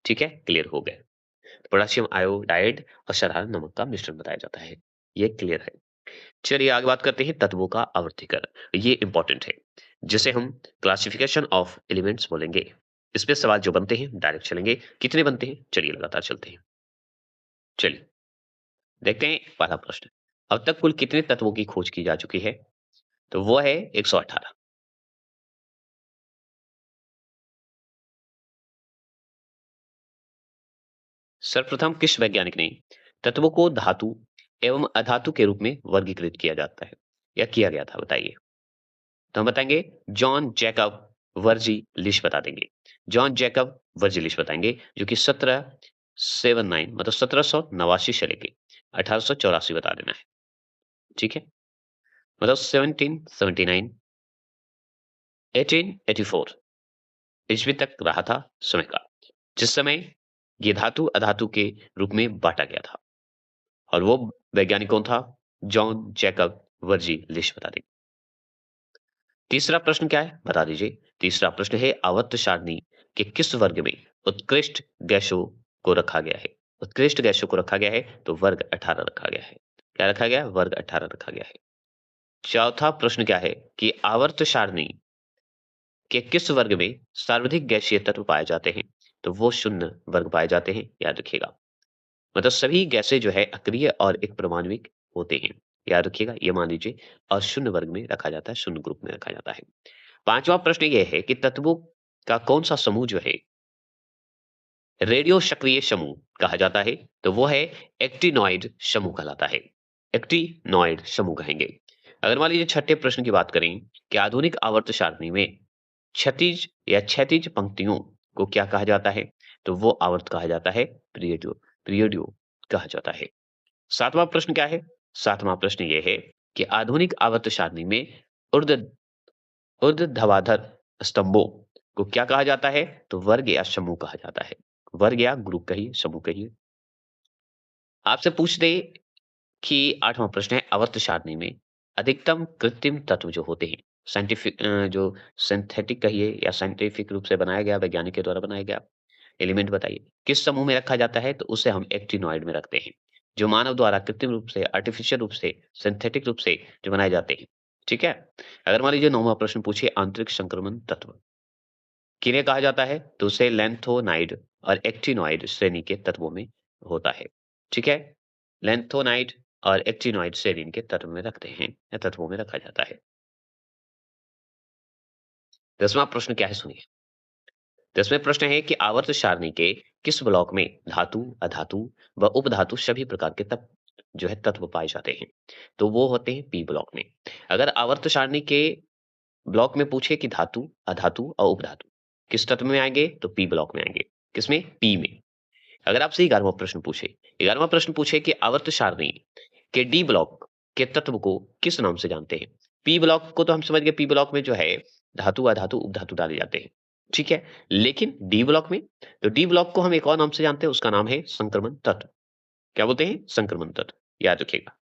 ठीक है? क्लियर हो गया। पोटेशियम आयोडाइड असाधारण नमक का मिश्रण बताया जाता है। ये क्लियर है। चलिए आगे बात करते हैं तत्वों का आवर्तीकरण। ये इंपॉर्टेंट है। जिसे हम क्लासिफिकेशन ऑफ एलिमेंट्स बोलेंगे। इस पे सवाल जो बनते हैं डायरेक्ट चलेंगे। कितने बनते हैं? चलिए लगातार चलते हैं। चलिए देखते हैं पहला प्रश्न। अब तक कुल कितने तत्वों की खोज की जा चुकी है? तो वो है 118। सर्वप्रथम किस वैज्ञानिक ने तत्वों को धातु एवं अधातु के रूप में वर्गीकृत किया जाता है या किया गया था बताइए तो हम बताएंगे जॉन जैकब वर्जीलिश बता देंगे जॉन जैकब वर्जीलिश बताएंगे जो कि 1779 मतलब 1789 से लेके 1884 बता देना है ठीक है मतलब 1779 1884 ईस्वी तक रहा था समय का जिस समय ये धातु अधातु के रूप में बांटा गया था और वो वैज्ञानिक कौन था? जॉन जैकब वर्जीलिश बता दें। तीसरा प्रश्न क्या है? बता दीजिए। तीसरा प्रश्न है आवर्त सारणी के किस वर्ग में उत्कृष्ट गैसों को रखा गया है? उत्कृष्ट गैसों को रखा गया है तो वर्ग 18 रखा गया है। क्या रखा गया है? वर्ग 18 रखा गया है। चौथा प्रश्न क्या है कि आवर्त सारणी के किस वर्ग में सर्वाधिक गैसीय तत्व पाए जाते हैं? तो वो शून्य वर्ग पाए जाते हैं, याद रखिएगा। मतलब सभी गैसें जो है अक्रिय और एक परमाणविक होते हैं। याद रखिएगा ये मान लीजिए और शून्य वर्ग में रखा जाता है, शून्य ग्रुप में रखा जाता है। पांचवा प्रश्न ये है कि तत्वों का कौन सा समूह जो है रेडियो सक्रिय समूह कहा जाता है तो वो है एक्टिनॉइड समूह कहलाता है एक्टिनॉइड समूह कहेंगे अगर मान लीजिए छठे प्रश्न की बात करें कि आधुनिक आवर्त सारणी में क्षैतिज या क्षैतिज पंक्तियों को क्या कहा जाता है तो वो आवर्त कहा जाता है पीरियडियो पीरियडियो कहा जाता है सातवां प्रश्न क्या है सातवां प्रश्न ये है कि आधुनिक आवर्त सारणी में ऊर्ध्व ऊर्ध्वाधर स्तंभों को क्या कहा जाता है तो वर्ग या समूह कहा जाता है वर्ग या ग्रुप कहिए समूह कहिए आपसे पूछ दे कि आठवां प्रश्न है आवर्त सारणी में अधिकतम कृत्रिम तत्व जो होते हैं साइंटिफिक जो सिंथेटिक कहिए या साइंटिफिक रूप से बनाया गया वैज्ञानिक के द्वारा बनाया गया एलिमेंट बताइए किस समूह में रखा जाता है तो उसे हम एक्टिनॉइड में रखते हैं जो मानव द्वारा कृत्रिम रूप से आर्टिफिशियल रूप से सिंथेटिक रूप से जो बनाए जाते हैं ठीक है अगर मान लीजिए नौवां प्रश्न पूछिए आंतरिक संक्रमण तत्व किन्हें कहा जाता है? तो उसे लैंथोनाइड और एक्टिनोइड श्रेणी के तत्वों में होता है। ठीक है? लैंथोनाइड और एक्टिनोइड श्रेणी के तत्व में रखते हैं या तत्वों में रखा जाता है। 10वां प्रश्न क्या है सुनिए। 10वें प्रश्न है कि आवर्त सारणी के किस ब्लॉक में धातु, अधातु व उपधातु सभी प्रकार के जो है तत्व पाए जाते हैं? तो वो होते हैं पी ब्लॉक में। अगर आवर्त सारणी के ब्लॉक में पूछे कि धातु, अधातु और उपधातु किस तत्व में आएँगे? तो पी ब्लॉक में आएँगे। किसमें? पी में। अगर आपसे 11वां प्रश्न पूछे कि आवर्त सारणी के डी ब्लॉक के तत्व को किस नाम से जानते हैं? पी ब्लॉक को तो हम समझ गए, पी ब्लॉक में जो है धातु, अधातु, उपधातु डाले जाते हैं। ठीक है? लेकिन डी ब्लॉक में, तो डी ब्लॉक को हम एक और नाम से जानते हैं, उसका नाम है संक्रमण तत्व। क्या बोलते हैं? संक्रमण तत्व। याद रखिएगा।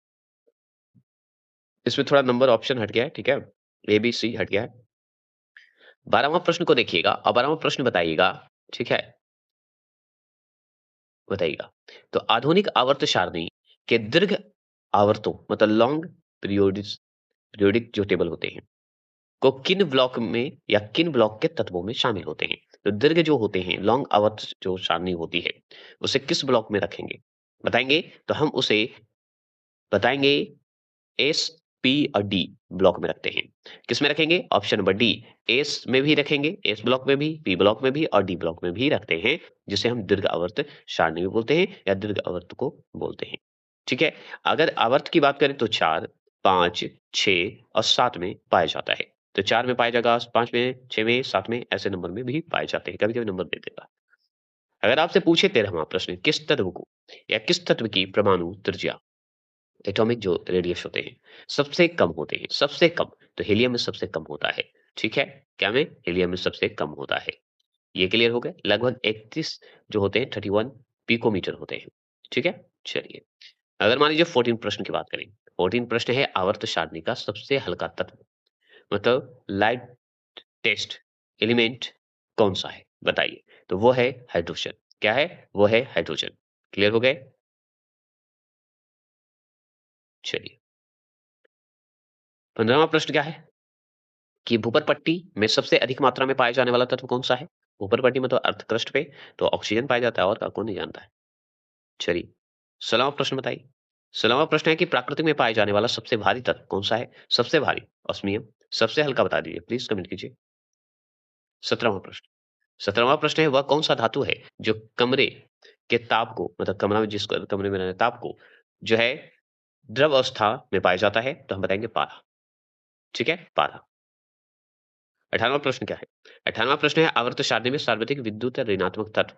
इसमें थोड़ा नंबर ऑप्शन हट गया है, ठीक है? ए, बी, सी हट गया है। 12वां प्रश्न को देखिएगा और 12वां प्रश्न बताइएगा, ठीक है? बताइएगा। तो आधुनिक आवर्त सारणी के दीर्घ आवर्तों मतलब लॉन्ग पीरियोडिक जो टेबल होते हैं, को किन ब्लॉक में या किन ब्लॉक के तत्वों में शामिल होते हैं? तो दीर्घ जो होते हैं, लॉन्ग आवर्त जो सारणी होती है, उसे किस ब्लॉक में रखेंगे? बताएँगे? तो हम उसे बताएँगे एस, पी और डी ब्लॉक में रखते हैं। किसमें रखेंगे? ऑप्शन नंबर डी, एस में भी रखेंगे, एस ब्लॉक में भी, पी ब्लॉक में भी और डी ब्लॉक में भी रखते हैं, जिसे हम दीर्घ आवर्त सारणी भी बोलते हैं या दीर्घ आवर्त को बोलते हैं। ठीक है? अगर आवर्त की बात करें तो 4, 5, 6 और 7 में पाया जाता है। तो 4 में पाया जाएगा, 5 में, 6 में, 7 में ऐसे नंबर में भी पाए जाते हैं। कभी-कभी नंबर दे देगा। अगर आपसे पूछे 13वां प्रश्न, किस तत्व को या किस तत्व की परमाणु त्रिज्या एटॉमिक जो रेडियस होते हैं, सबसे कम होते हैं, सबसे कम, तो हीलियम में सबसे कम होता है, ठीक है? क्या में? हीलियम में सबसे कम होता है। ये क्लियर हो गया? लगभग 31 जो होते हैं 31 पिकोमीटर होते हैं, ठीक है? चलिए, अगर मान लीजिए 14 प्रश्न की बात करें, 14 प्रश्न है आवर्त सारणी का सबसे हल्का तत्व, मतलब लाइट टेस्ट एलिमेंट कौन-सा है? बताइए। तो वो है हाइड्रोजन। क्या है? वो है हाइड्रोजन। क्लियर हो गए? चलिए, 15वां प्रश्न क्या है? कि भूपर पट्टी में सबसे अधिक मात्रा में पाया जाने वाला तत्व कौन-सा है? भूपर पट्टी में तो अर्ध क्रस्ट पे तो ऑक्सीजन पाया जाता है और कौन नहीं जानता है? चलिए, 16वां प्रश्न बताइए। 16वां प्रश्न है कि प्रकृति में पाए जाने वाला सबसे भारी तत्व कौन-सा है? सबसे भारी, ऑस्मियम, सबसे हल्का बता दीजिए, प्लीज़ कमेंट कीजिए। 17वां प्रश्न 17वां प्रश्न है वह कौन-सा धातु है जो कमरे के ताप को मतलब कमरा में जिस कमरे में रहने ताप को जो है द्रव अवस्था में पाया जाता है? तो हम बताएँगे पारा, ठीक है? पारा। 18वां प्रश्न क्या है? 18वां प्रश्न है आवर्त सारणी में सार्वत्रिक विद्युत ऋणात्मक तत्व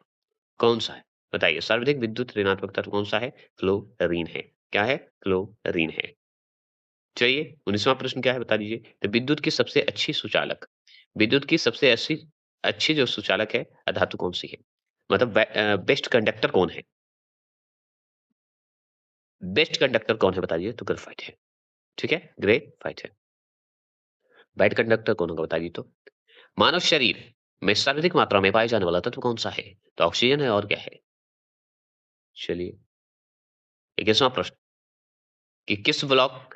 कौन-सा है? बताइए सार्वत्रिक विद्युत ऋणात्मक तत्व कौन-सा है? फ्लोरीन है। क्या है? फ्लोरीन है। चलिए 19वां प्रश्न क्या है बता दीजिए? तो विद्युत की सबसे अच्छी अच्छी जो सुचालक है धातु कौन-सी है? मतलब बेस्ट कंडक्टर कौन है? बेस्ट कंडक्टर कौन है बताइए? तो ग्रेफाइट है। ठीक है? ग्रेफाइट है। बैड कंडक्टर कौन होगा बताइए तो? मानव शरीर में सर्वाधिक मात्रा में पाए जाने वाला तत्व कौन-सा है? तो ऑक्सीजन है और क्या है? चलिए, 21वां प्रश्न कि किस ब्लॉक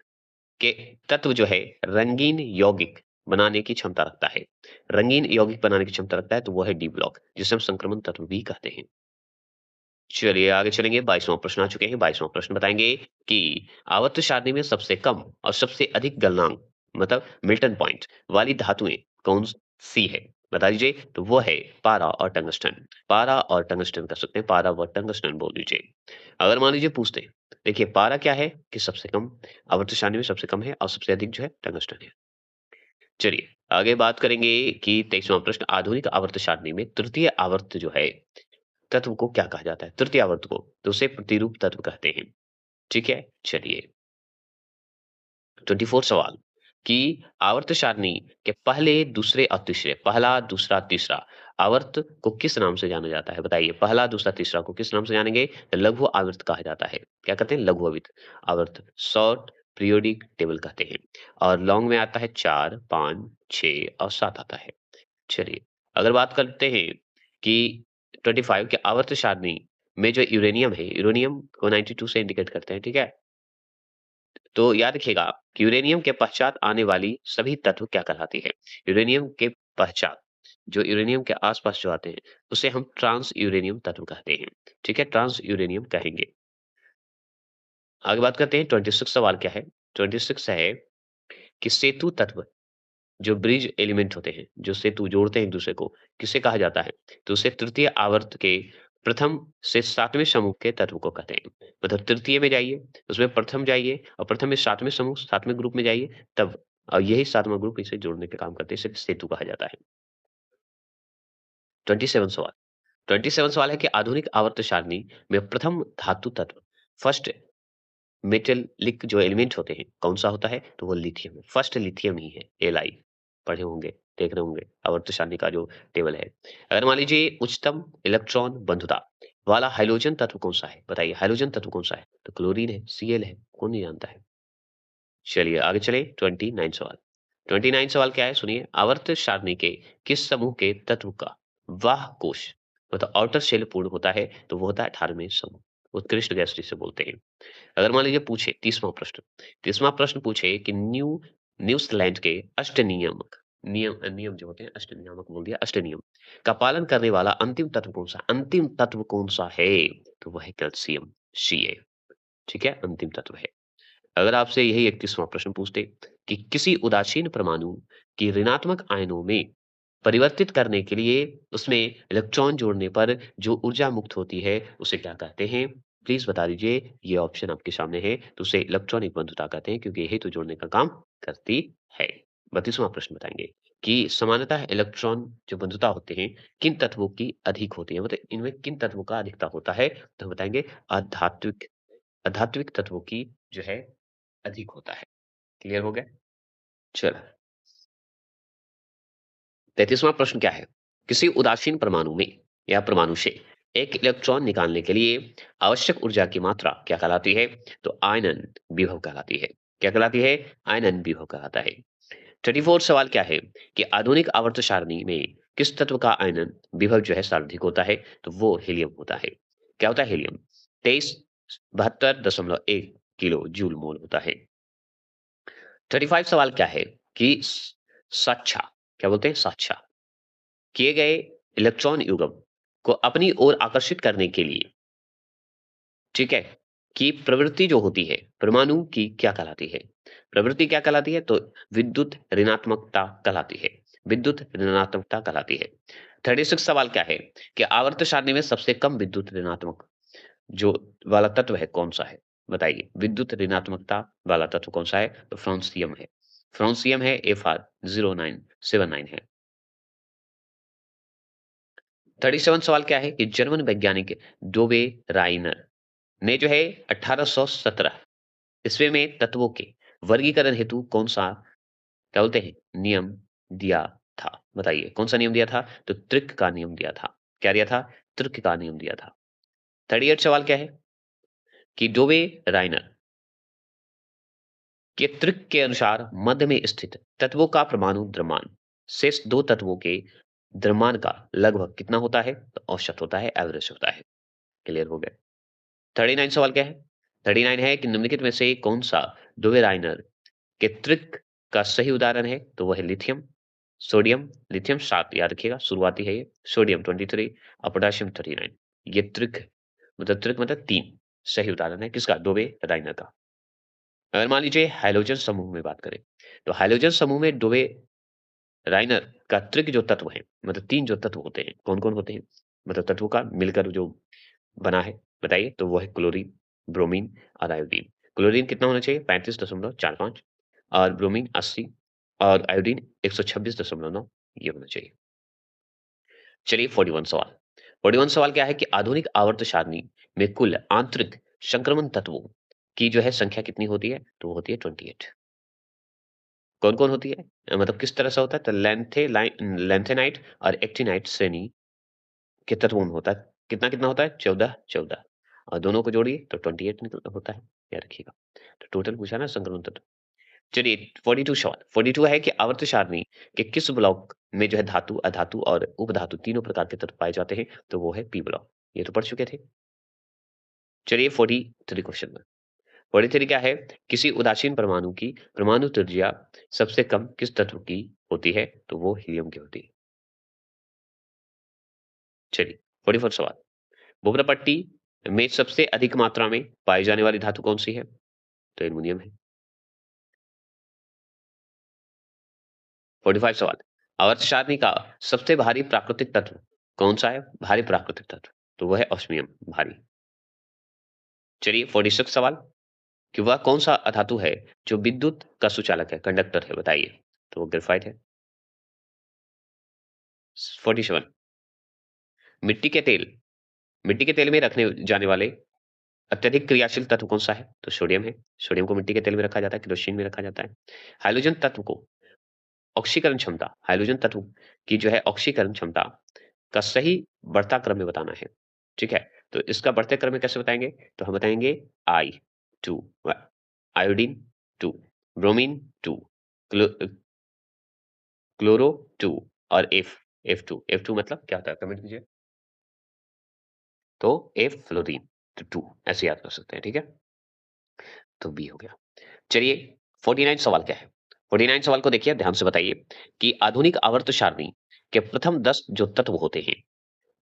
के तत्व जो है रंगीन यौगिक बनाने की क्षमता रखता है? रंगीन यौगिक बनाने की क्षमता रखता है तो वो है डी ब्लॉक, जिसे हम संक्रमण तत्व भी कहते हैं। चलिए आगे चलेंगे 22वां प्रश्न आ चुके हैं। 22वां प्रश्न बताएँगे कि आवर्त सारणी में सबसे कम और सबसे अधिक गलनांक मतलब मेल्टन पॉइंट वाली धातुएँ कौन-सी है? बता दीजिए। तो वो है पारा और टंगस्टन। पारा और टंगस्टन कर सकते हैं, पारा व टंगस्टन बोल दीजिए। अगर मान लीजिए पूछते हैं, देखिए पारा क्या है कि सबसे कम आवर्त सारणी में सबसे कम है और सबसे अधिक जो है टंगस्टन है। चलिए आगे बात करेंगे कि 23वां प्रश्न आधुनिक आवर्त सारणी में तृतीय आवर्त जो है तत्व को क्या कहा जाता है? तृतीय आवर्त को, तो उसे प्रतिरूप तत्व कहते हैं। ठीक है? चलिए 24 सवाल कि आवर्त सारणी के पहले, दूसरे और तीसरे पहला, दूसरा, तीसरा आवर्त को किस नाम से जाना जाता है? बताइए पहला, दूसरा, तीसरा को किस नाम से जानेंगे? तो लघु आवर्त कहा जाता है। क्या कहते हैं? लघु आवर्त आवर्त शॉर्ट पीरियोडिक टेबल कहते हैं और लॉन्ग में आता है 4, 5, 6 और 7 आता है। चलिए, अगर बात करते हैं कि 25 के आवर्त सारणी में जो यूरेनियम है, यूरेनियम को 92 से इंडिकेट करते हैं, ठीक है? तो याद रखिएगा कि यूरेनियम के पश्चात आने वाली सभी तत्व क्या कहलाती है? यूरेनियम के पश्चात जो यूरेनियम के आस-पास जो आते हैं, उसे हम ट्रांस यूरेनियम तत्व कहते हैं। ठीक है? ट्रांस यूरेनियम कहेंगे। आगे बात करते हैं 26 सवाल क्या है? 26 है कि सेतु तत्व जो ब्रिज एलिमेंट होते हैं, जो सेतु जोड़ते हैं एक-दूसरे को, किसे कहा जाता है? तो उसे तृतीय आवर्त के प्रथम से 7वें समूह के तत्व को कहते हैं। मतलब तृतीय में जाइए, उसमें प्रथम जाइए और प्रथम में 7वें समूह, 7वें ग्रुप में जाइए तब यही 7वां ग्रुप इसे जोड़ने का काम करते हैं, इसे सेतु कहा जाता है। 27 सवाल 27 सवाल है कि आधुनिक आवर्त सारणी में प्रथम धातु तत्व फर्स्ट मेटेलिक जो एलिमेंट होते हैं, कौन-सा होता है? तो वो लिथियम है। फर्स्ट लिथियम ही है, Li पढ़े होंगे, देख रहे होंगे, आवर्त सारणी का जो टेबल है। अगर मान लीजिए उच्चतम इलेक्ट्रॉन बंधुता वाला हाइड्रोजन तत्व कौन-सा है? बताइए हाइड्रोजन तत्व कौन-सा है? तो क्लोरीन है, Cl है, कौन नहीं जानता है? चलिए आगे चले 29 सवाल। 29 सवाल क्या है सुनिए, आवर्त सारणी के किस समूह के तत्व का वाह कोश मतलब आउटर शेल पूर्ण होता है? तो वो होता है 18वें समूह। उत्कृष्ट गैस जिसे बोलते हैं। अगर मान लीजिए पूछे 30वां प्रश्न पूछे कि न्यूजीलैंड के अष्टनियमक नियम जो होते हैं अष्टनियामक बोल दिया अष्टनियम का पालन करने वाला अंतिम तत्व कौन सा अंतिम तत्व कौन सा है? तो वह है कैल्शियम Ca। ठीक है, अंतिम तत्व है। अगर आपसे यही 31वां प्रश्न पूछते कि किसी उदासीन परमाणु की ऋणात्मक आयनों में परिवर्तित करने के लिए उसमें इलेक्ट्रॉन जोड़ने पर जो ऊर्जा मुक्त होती है, उसे क्या कहते हैं? प्लीज़ बता दीजिए। ये ऑप्शन आपके सामने है, तो उसे इलेक्ट्रॉनिक बंधुता कहते हैं क्योंकि यही तो जोड़ने का काम करती है। 32वां प्रश्न बताएँगे कि सामान्यतः इलेक्ट्रॉन जो बंधुता होते हैं, किन तत्वों की अधिक होती है? मतलब इनमें किन तत्वों का अधिकता होता है? तो हम बताएँगे अधात्विक अधात्विक तत्वों की जो है अधिक होता है। क्लियर हो गया? चलो 33वां प्रश्न क्या है? किसी उदासीन परमाणु में या परमाणु से एक इलेक्ट्रॉन निकालने के लिए आवश्यक ऊर्जा की मात्रा क्या कहलाती है? तो आयनन विभव कहलाती है। क्या कहलाती है? आयनन विभव कहलाता है। 34 सवाल क्या है कि आधुनिक आवर्त सारणी में किस तत्व का आयनन विभव जो है सर्वाधिक होता है? तो वो हीलियम होता है। क्या होता है हीलियम? 2372.1 किलो जूल मोल होता है। 35 सवाल क्या है कि साक्षा क्या बोलते हैं? साक्षा किए गए इलेक्ट्रॉन युग्म को अपनी ओर आकर्षित करने के लिए, ठीक है, की प्रवृत्ति जो होती है, परमाणु की क्या कहलाती है? प्रवृत्ति क्या कहलाती है? तो विद्युत ऋणात्मकता कहलाती है। विद्युत ऋणात्मकता कहलाती है। 36 सवाल क्या है कि आवर्त सारणी में सबसे कम विद्युत ऋणात्मक जो वाला तत्व है, कौन-सा है? बताइए। विद्युत ऋणात्मकता वाला तत्व कौन-सा है? तो फ्रांसियम है। फ्रांसियम है, Fr0979 है। 37 सवाल क्या है कि जर्मन वैज्ञानिक डोबे राइनर ने जो है 1817 ईस्वी में तत्वों के वर्गीकरण हेतु कौन-सा क्या बोलते हैं नियम दिया था? बताइए कौन सा नियम दिया था? तो त्रिक का नियम दिया था। क्या दिया था? त्रिक का नियम दिया था। 38 सवाल क्या है कि डोबे राइनर के त्रिक के अनुसार मध्य में स्थित तत्वों का परमाणु द्रव्यमान शेष दो तत्वों के द्रव्यमान का लगभग कितना होता है? तो औसत होता है, एवरेज होता है। क्लियर हो गया। 39 सवाल क्या है? 39 है कि निम्नलिखित में से कौन-सा डोबे राइनर के त्रिक का सही उदाहरण है? तो वो है लिथियम, सोडियम, लिथियम 7 याद रखिएगा शुरुआती है ये, सोडियम 23 और पोटेशियम 39। ये त्रिक मतलब 3 सही उदाहरण है किसका? डोबे राइनर का। अगर मान लीजिए हाइड्रोजन समूह में बात करें, तो हाइड्रोजन समूह में डोबे राइनर का त्रिक जो तत्व है, मतलब 3 जो तत्व होते हैं, कौन-कौन होते हैं? मतलब तत्वों का मिलकर जो बना है, बताइए? तो वो है क्लोरीन, ब्रोमीन और आयोडीन। क्लोरीन कितना होना चाहिए? 35.45 और ब्रोमीन 80 और आयोडीन 126.9 ये होना चाहिए। चलिए 41 सवाल। 41 सवाल क्या है कि आधुनिक आवर्त सारणी में कुल आंतरिक संक्रमण तत्वों की जो है संख्या कितनी होती है? तो वो होती है 28। कौन-कौन होती है? मतलब किस तरह से होता है? तो लैंथेनाइट और एक्टिनाइट श्रेणी के तत्वों में होता है। कितना-कितना होता है? 14-14 और दोनों को जोड़िए तो 28 निकल होता है, याद रखिएगा। तो टोटल पूछा ना संक्रमण तत्व। चलिए 42 सवाल 42 है कि आवर्त सारणी के किस ब्लॉक में जो है धातु, अधातु और उपधातु तीनों प्रकार के तत्व पाए जाते हैं? तो वो है पी ब्लॉक। ये तो पढ़ चुके थे। चलिए 43 क्वेश्चन में। 43 क्या है? किसी उदासीन परमाणु की परमाणु त्रिज्या सबसे कम किस तत्व की होती है? तो वो हीलियम की होती है। चलिए 44 सवाल। भूप्रपट्टी में सबसे अधिक मात्रा में पाई जाने वाली धातु कौन सी है? तो एल्युमिनियम है। 45 सवाल। आवर्त सारणी का सबसे भारी प्राकृतिक तत्व कौन सा है? भारी प्राकृतिक तत्व तो वो है ऑस्मियम, भारी। चलिए 46 सवाल कि वह कौन सा धातु है जो विद्युत का सुचालक है, कंडक्टर है, बताइए। तो वो ग्रेफाइट है। 47 मिट्टी के तेल मिट्टी के तेल में रखने जाने वाले अत्यधिक क्रियाशील तत्व कौन सा है? तो सोडियम है। सोडियम को मिट्टी के तेल में रखा जाता है, केरोसिन में रखा जाता है। हाइड्रोजन तत्व को ऑक्सीकरण क्षमता, हाइड्रोजन तत्व की जो है ऑक्सीकरण क्षमता का सही बढ़ता क्रम में बताना है। ठीक है? तो इसका बढ़ते क्रम में कैसे बताएँगे? तो हम बताएँगे आई 2 आयोडीन 2 ब्रोमीन 2 क्लो क्लोरो 2 और F2 F2 मतलब क्या होता है? कमेंट कीजिए। तो F फ्लोरीन तो 2 ऐसे याद कर सकते हैं, ठीक है? तो बी हो गया। चलिए 49 सवाल क्या है? 49 सवाल को देखिए, ध्यान से बताइए कि आधुनिक आवर्त सारणी के प्रथम 10 जो तत्व होते हैं,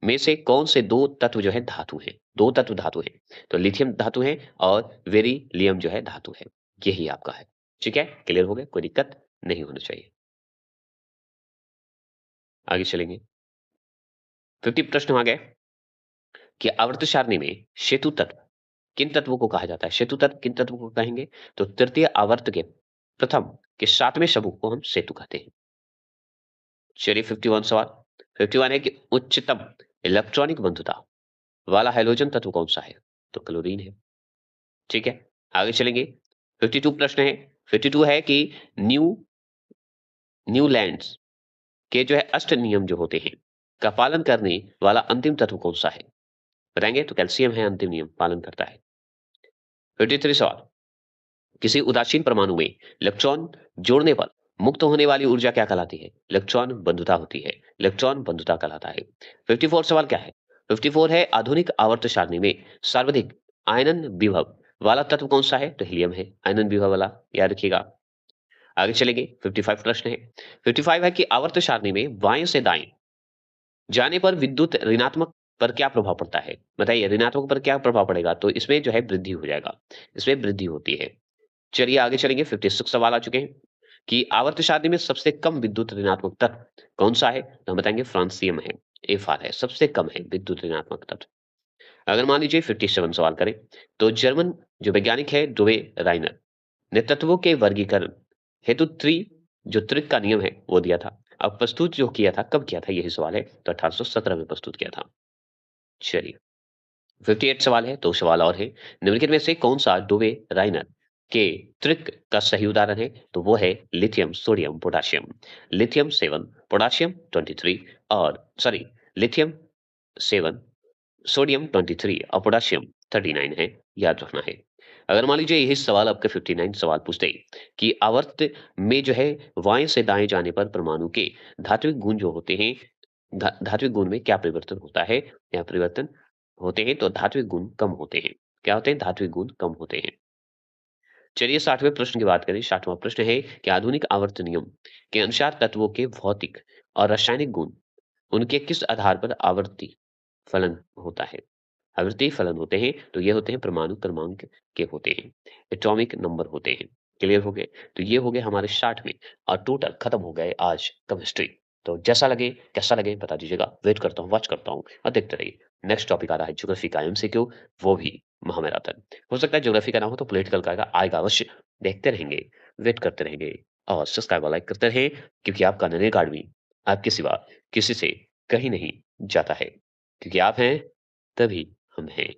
में से कौन से 2 तत्व जो है धातु हैं? 2 तत्व धातु हैं। तो लिथियम धातु है और बेरिलियम जो है धातु है। यही आपका है। ठीक है? क्लियर हो गया? कोई दिक्कत नहीं होनी चाहिए। आगे चलेंगे। 50 प्रश्न आ गए कि आवर्त सारणी में सेतु तत्व किन तत्वों को कहा जाता है? सेतु तत्व किन तत्वों को कहेंगे? तो तृतीय आवर्त के प्रथम के 7वें समूह को हम सेतु कहते हैं। चलिए 51 सवाल। 51 है कि उच्चतम इलेक्ट्रॉनिक बंधुता वाला हैलोजन तत्व कौन-सा है? तो क्लोरीन है। ठीक है? आगे चलेंगे। 52 प्रश्न है। 52 है कि न्यू न्यूलैंड्स के जो है अष्ट नियम जो होते हैं, का पालन करने वाला अंतिम तत्व कौन-सा है? बताएँगे? तो कैल्शियम है, अंतिम नियम पालन करता है। 53 सवाल। किसी उदासीन परमाणु में इलेक्ट्रॉन जोड़ने पर मुक्त होने वाली ऊर्जा क्या कहलाती है? इलेक्ट्रॉन बंधुता होती है। इलेक्ट्रॉन बंधुता कहलाता है। 54 सवाल क्या है? 54 है आधुनिक आवर्त सारणी में सर्वाधिक आयनन विभव वाला तत्व कौन सा है? तो हीलियम है। आयनन विभव वाला याद रखिएगा। आगे चलेंगे। 55 प्रश्न है। 55 है कि आवर्त सारणी में बाएं से दाएं जाने पर विद्युत ऋणात्मक पर क्या प्रभाव पड़ता है? बताइए ऋणात्मक पर क्या प्रभाव पड़ेगा? तो इसमें जो है वृद्धि हो जाएगा। इसमें वृद्धि होती है। चलिए आगे चलेंगे। 56 सवाल आ चुके हैं कि आवर्त सारणी में सबसे कम विद्युत ऋणात्मक तत्व कौन सा है? तो हम बताएंगे फ्रांसियम है। Fr है, सबसे कम है विद्युत ऋणात्मक तत्व। अगर मान लीजिए 57 सवाल करें तो जर्मन जो वैज्ञानिक है डोवे राइनर ने तत्वों के वर्गीकरण हेतु जो त्रिक का नियम है वो दिया था। अब प्रस्तुत जो किया था कब किया था यही सवाल है। तो 1817 में प्रस्तुत किया था। चलिए 58 सवाल है, 2 सवाल और है। निम्नलिखित में से कौन-सा डुवे राइनर के त्रिक का सही उदाहरण है? तो वो है lithium, sodium, potassium. Lithium 7, potassium 23 और सॉरी लिथियम 7, सोडियम 23 और पोटेशियम 39 है, याद रखना है। अगर मान लीजिए यही सवाल आपके 59 सवाल पूछते कि आवर्त में जो है बाएँ से दाएँ जाने पर परमाणु के धात्विक गुण जो होते हैं, धात्विक गुण में क्या परिवर्तन होता है? या परिवर्तन होते हैं तो धात्विक गुण कम होते हैं। क्या होते हैं? धात्विक गुण कम होते हैं। चलिए 60वें प्रश्न की बात करें। 60वां प्रश्न है कि आधुनिक आवर्त नियम के अनुसार तत्वों के भौतिक और रासायनिक गुण उनके किस आधार पर आवर्ती फलन होता है? आवृत्ति फलन होते हैं तो ये होते हैं परमाणु क्रमांक के होते हैं, एटॉमिक नंबर होते हैं। क्लियर हो गए? तो ये हो गए हमारे 60 में और टोटल खत्म हो गए आज केमिस्ट्री। तो जैसा लगे कैसा लगे बता दीजिएगा। वेट करता हूँ, वॉच करता हूँ और देखते रहिए। नेक्स्ट टॉपिक आ रहा है ज्योग्राफी का एमसीक्यू, वो भी महामैराथन। हो सकता है ज्योग्राफी का ना हो तो पॉलिटिकल का आएगा अवश्य। देखते रहेंगे, वेट करते रहेंगे और सब्सक्राइब और लाइक करते रहें क्योंकि आपका नन अकाडमी आपके सिवा किसी से कहीं नहीं जाता है। क्योंकि आप हैं तभी हम हैं।